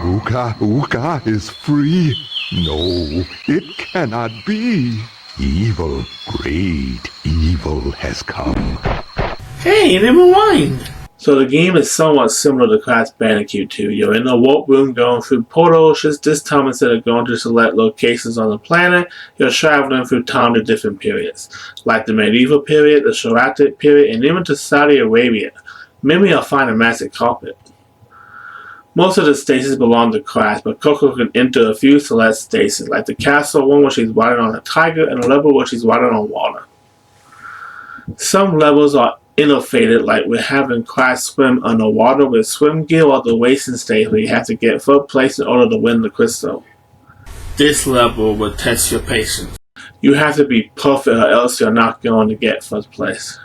Uka is free. No, it cannot be. Evil, great evil has come. Hey, never mind. So the game is somewhat similar to Crash Bandicoot 2. You're in a warp room going through portals, just this time instead of going to select locations on the planet, you're traveling through time to different periods, like the medieval period, the Jurassic period, and even to Saudi Arabia. Maybe I'll find a magic carpet. Most of the stations belong to Crash, but Coco can enter a few select stations, like the castle one where she's riding on a tiger and a level where she's riding on water. Some levels are innovative, like we're having Crash swim underwater with swim gear, or the racing stage where you have to get third place in order to win the crystal. This level will test your patience. You have to be perfect or else you're not going to get first place.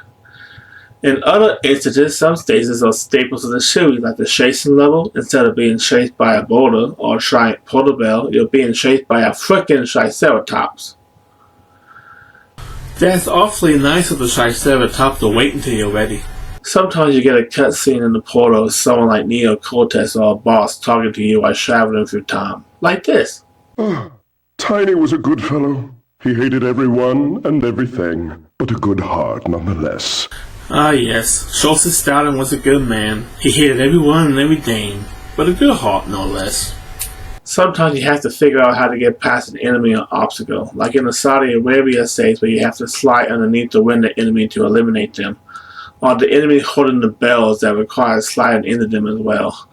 In other instances, some stages are staples of the series, like the chasing level. Instead of being chased by a boulder or a giant portobello, you're being chased by a frickin' Triceratops. That's awfully nice of the Triceratops to wait until you're ready. Sometimes you get a cutscene in the portal of someone like Neo Cortez or a boss talking to you while traveling through time. Like this. Tiny was a good fellow. He hated everyone and everything, but a good heart nonetheless. Ah yes, Joseph Stalin was a good man. He hated everyone and everything, but a good heart no less. Sometimes you have to figure out how to get past an enemy or obstacle, like in the Saudi Arabia stage where you have to slide underneath to win the enemy to eliminate them, or the enemy holding the bells that require sliding into them as well.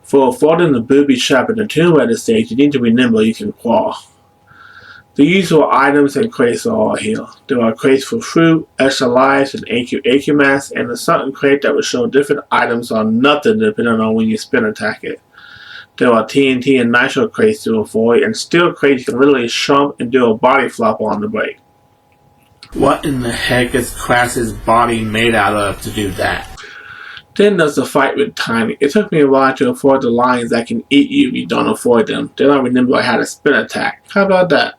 For avoiding the booby trap in the Tomb Raider stage, you need to be nimble you can crawl. The usual items and crates are all here. There are crates for fruit, extra lives, and AQ masks, and a certain crate that will show different items or nothing depending on when you spin attack it. There are TNT and Nitro crates to avoid, and steel crates you can literally jump and do a body flop on the break. What in the heck is Crash's body made out of to do that? Then there's the fight with Tiny. It took me a while to avoid the lions that can eat you if you don't avoid them. Then I remember how to spin attack. How about that?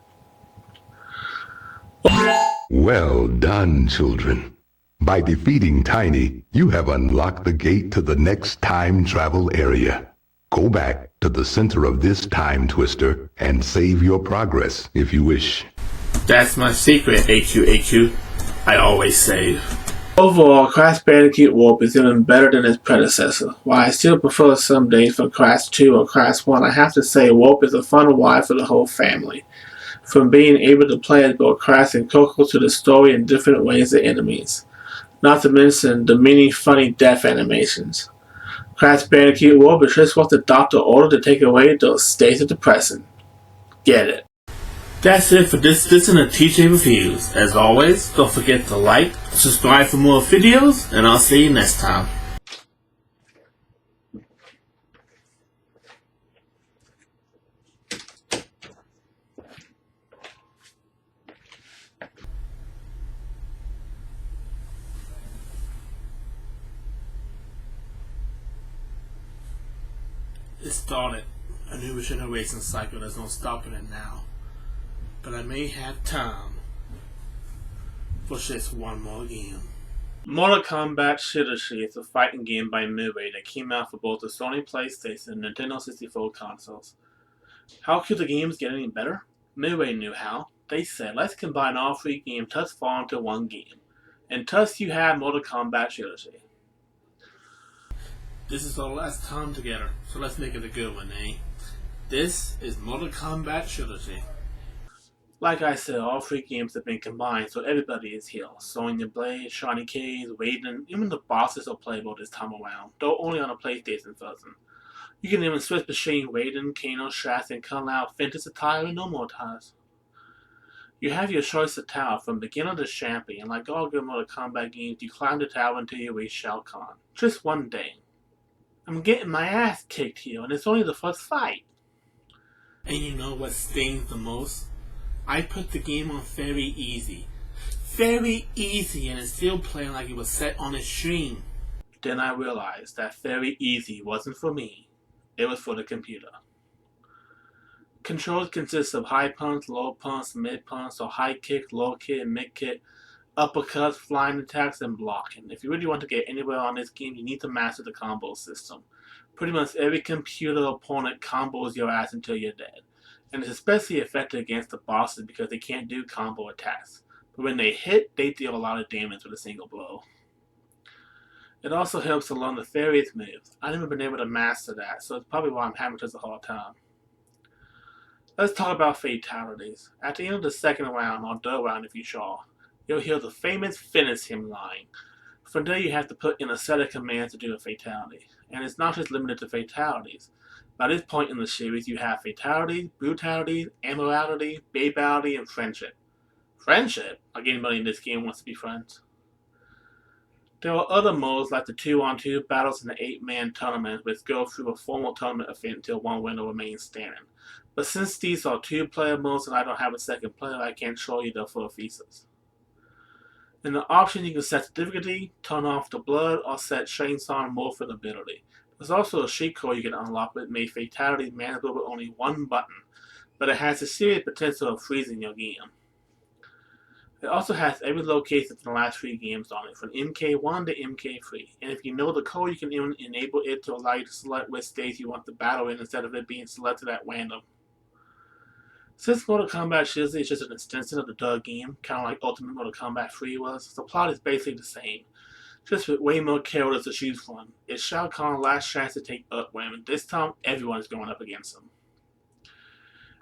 Well done, children. By defeating Tiny, you have unlocked the gate to the next time travel area. Go back to the center of this time twister and save your progress if you wish. That's my secret, AQ. I always save. Overall, Crash Bandicoot Warp is even better than its predecessor. While I still prefer some days for Crash 2 or Crash 1, I have to say Warp is a fun ride for the whole family. From being able to play as both Crash and Coco to the story in different ways of enemies. Not to mention the many funny death animations. Crash Bandicoot Warp is just what the doctor ordered to take away those states of depression. Get it. That's it for this edition of TJ Reviews. As always, don't forget to like, subscribe for more videos, and I'll see you next time. It started a new generation cycle. There's no stopping it now. But I may have time for just one more game. Mortal Kombat Trilogy is a fighting game by Midway that came out for both the Sony PlayStation and Nintendo 64 consoles. How could the games get any better? Midway knew how. They said, let's combine all three games thus far into one game. And thus you have Mortal Kombat Trilogy. This is our last time together, so let's make it a good one, eh? This is Mortal Kombat Trilogy. Like I said, all three games have been combined, so everybody is here. Sonya Blade, Shawnee Cage, Raiden, even the bosses are playable this time around, though only on a PlayStation version. You can even switch between Raiden, Kano, Shaz, and Kung Lao, Ventus attire, and no more attires. You have your choice of tower from beginner to champion. Like all good Mortal Kombat games, you climb the tower until you reach Shao Kahn. Just one day. I'm getting my ass kicked here, and it's only the first fight. And you know what stings the most? I put the game on very easy. Very easy, and it's still playing like it was set on a stream. Then I realized that very easy wasn't for me. It was for the computer. Controls consist of high punch, low punch, mid punch, or high kick, low kick, mid kick, uppercuts, flying attacks, and blocking. If you really want to get anywhere on this game, you need to master the combo system. Pretty much every computer opponent combos your ass until you're dead. And it's especially effective against the bosses because they can't do combo attacks. But when they hit, they deal a lot of damage with a single blow. It also helps to learn the various moves. I've never been able to master that, so it's probably why I'm having such a hard time. Let's talk about fatalities. At the end of the second round, or third round if you saw, you'll hear the famous finish him line. From there you have to put in a set of commands to do a fatality. And it's not just limited to fatalities. By this point in the series, you have fatality, brutality, immorality, babality, and friendship. Friendship? Like anybody in this game wants to be friends. There are other modes like the 2-on-2 battles and the 8-man tournament, which go through a formal tournament event until one winner remains standing. But since these are 2-player modes and I don't have a second player, I can't show you the full features. In the option, you can set the difficulty, turn off the blood, or set Chainsaw and Morphin ability. There's also a cheat code you can unlock that makes fatality manageable with only one button, but it has a serious potential of freezing your game. It also has every location from the last 3 games on it, from MK1 to MK3, and if you know the code, you can even enable it to allow you to select which stage you want to battle in instead of it being selected at random. Since Mortal Kombat Trilogy is just an extension of the third game, kind of like Ultimate Mortal Kombat 3 was, the plot is basically the same, just with way more characters to choose from. It's Shao Kahn's last chance to take Earthrealm, and this time everyone is going up against him.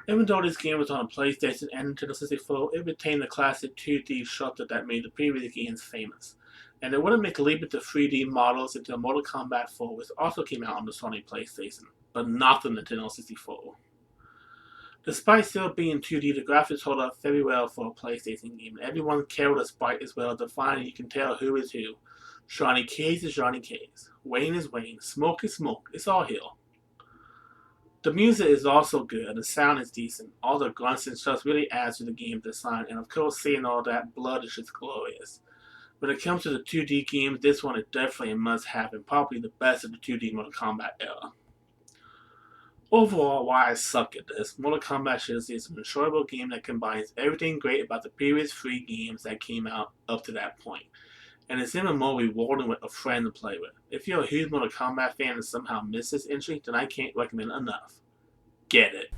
Even though this game was on PlayStation and Nintendo 64, it retained the classic 2D structure that made the previous games famous, and it wouldn't make a leap into 3D models until Mortal Kombat 4, which also came out on the Sony PlayStation, but not the Nintendo 64. Despite still being 2D, the graphics hold up very well for a PlayStation game. Everyone's character sprite is well defined and you can tell who is who. Shawnee Cage is Shawnee Cage. Wayne is Wayne. Smoke is Smoke. It's all here. The music is also good and the sound is decent. All the grunts and stuff really adds to the game's design, and of course seeing all that blood is just glorious. When it comes to the 2D games, this one is definitely a must-have and probably the best of the 2D Mortal Kombat era. Overall, why I suck at this, Mortal Kombat Trilogy is an enjoyable game that combines everything great about the previous 3 games that came out up to that point, and it's even more rewarding with a friend to play with. If you're a huge Mortal Kombat fan and somehow miss this entry, then I can't recommend enough. Get it.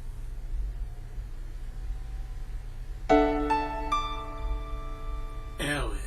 Elliot.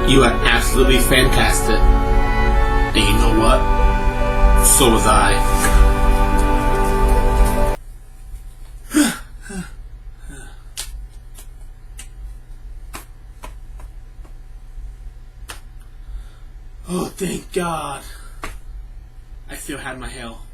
You are absolutely fantastic. And you know what? So was I. Oh, thank God. I still had my hell.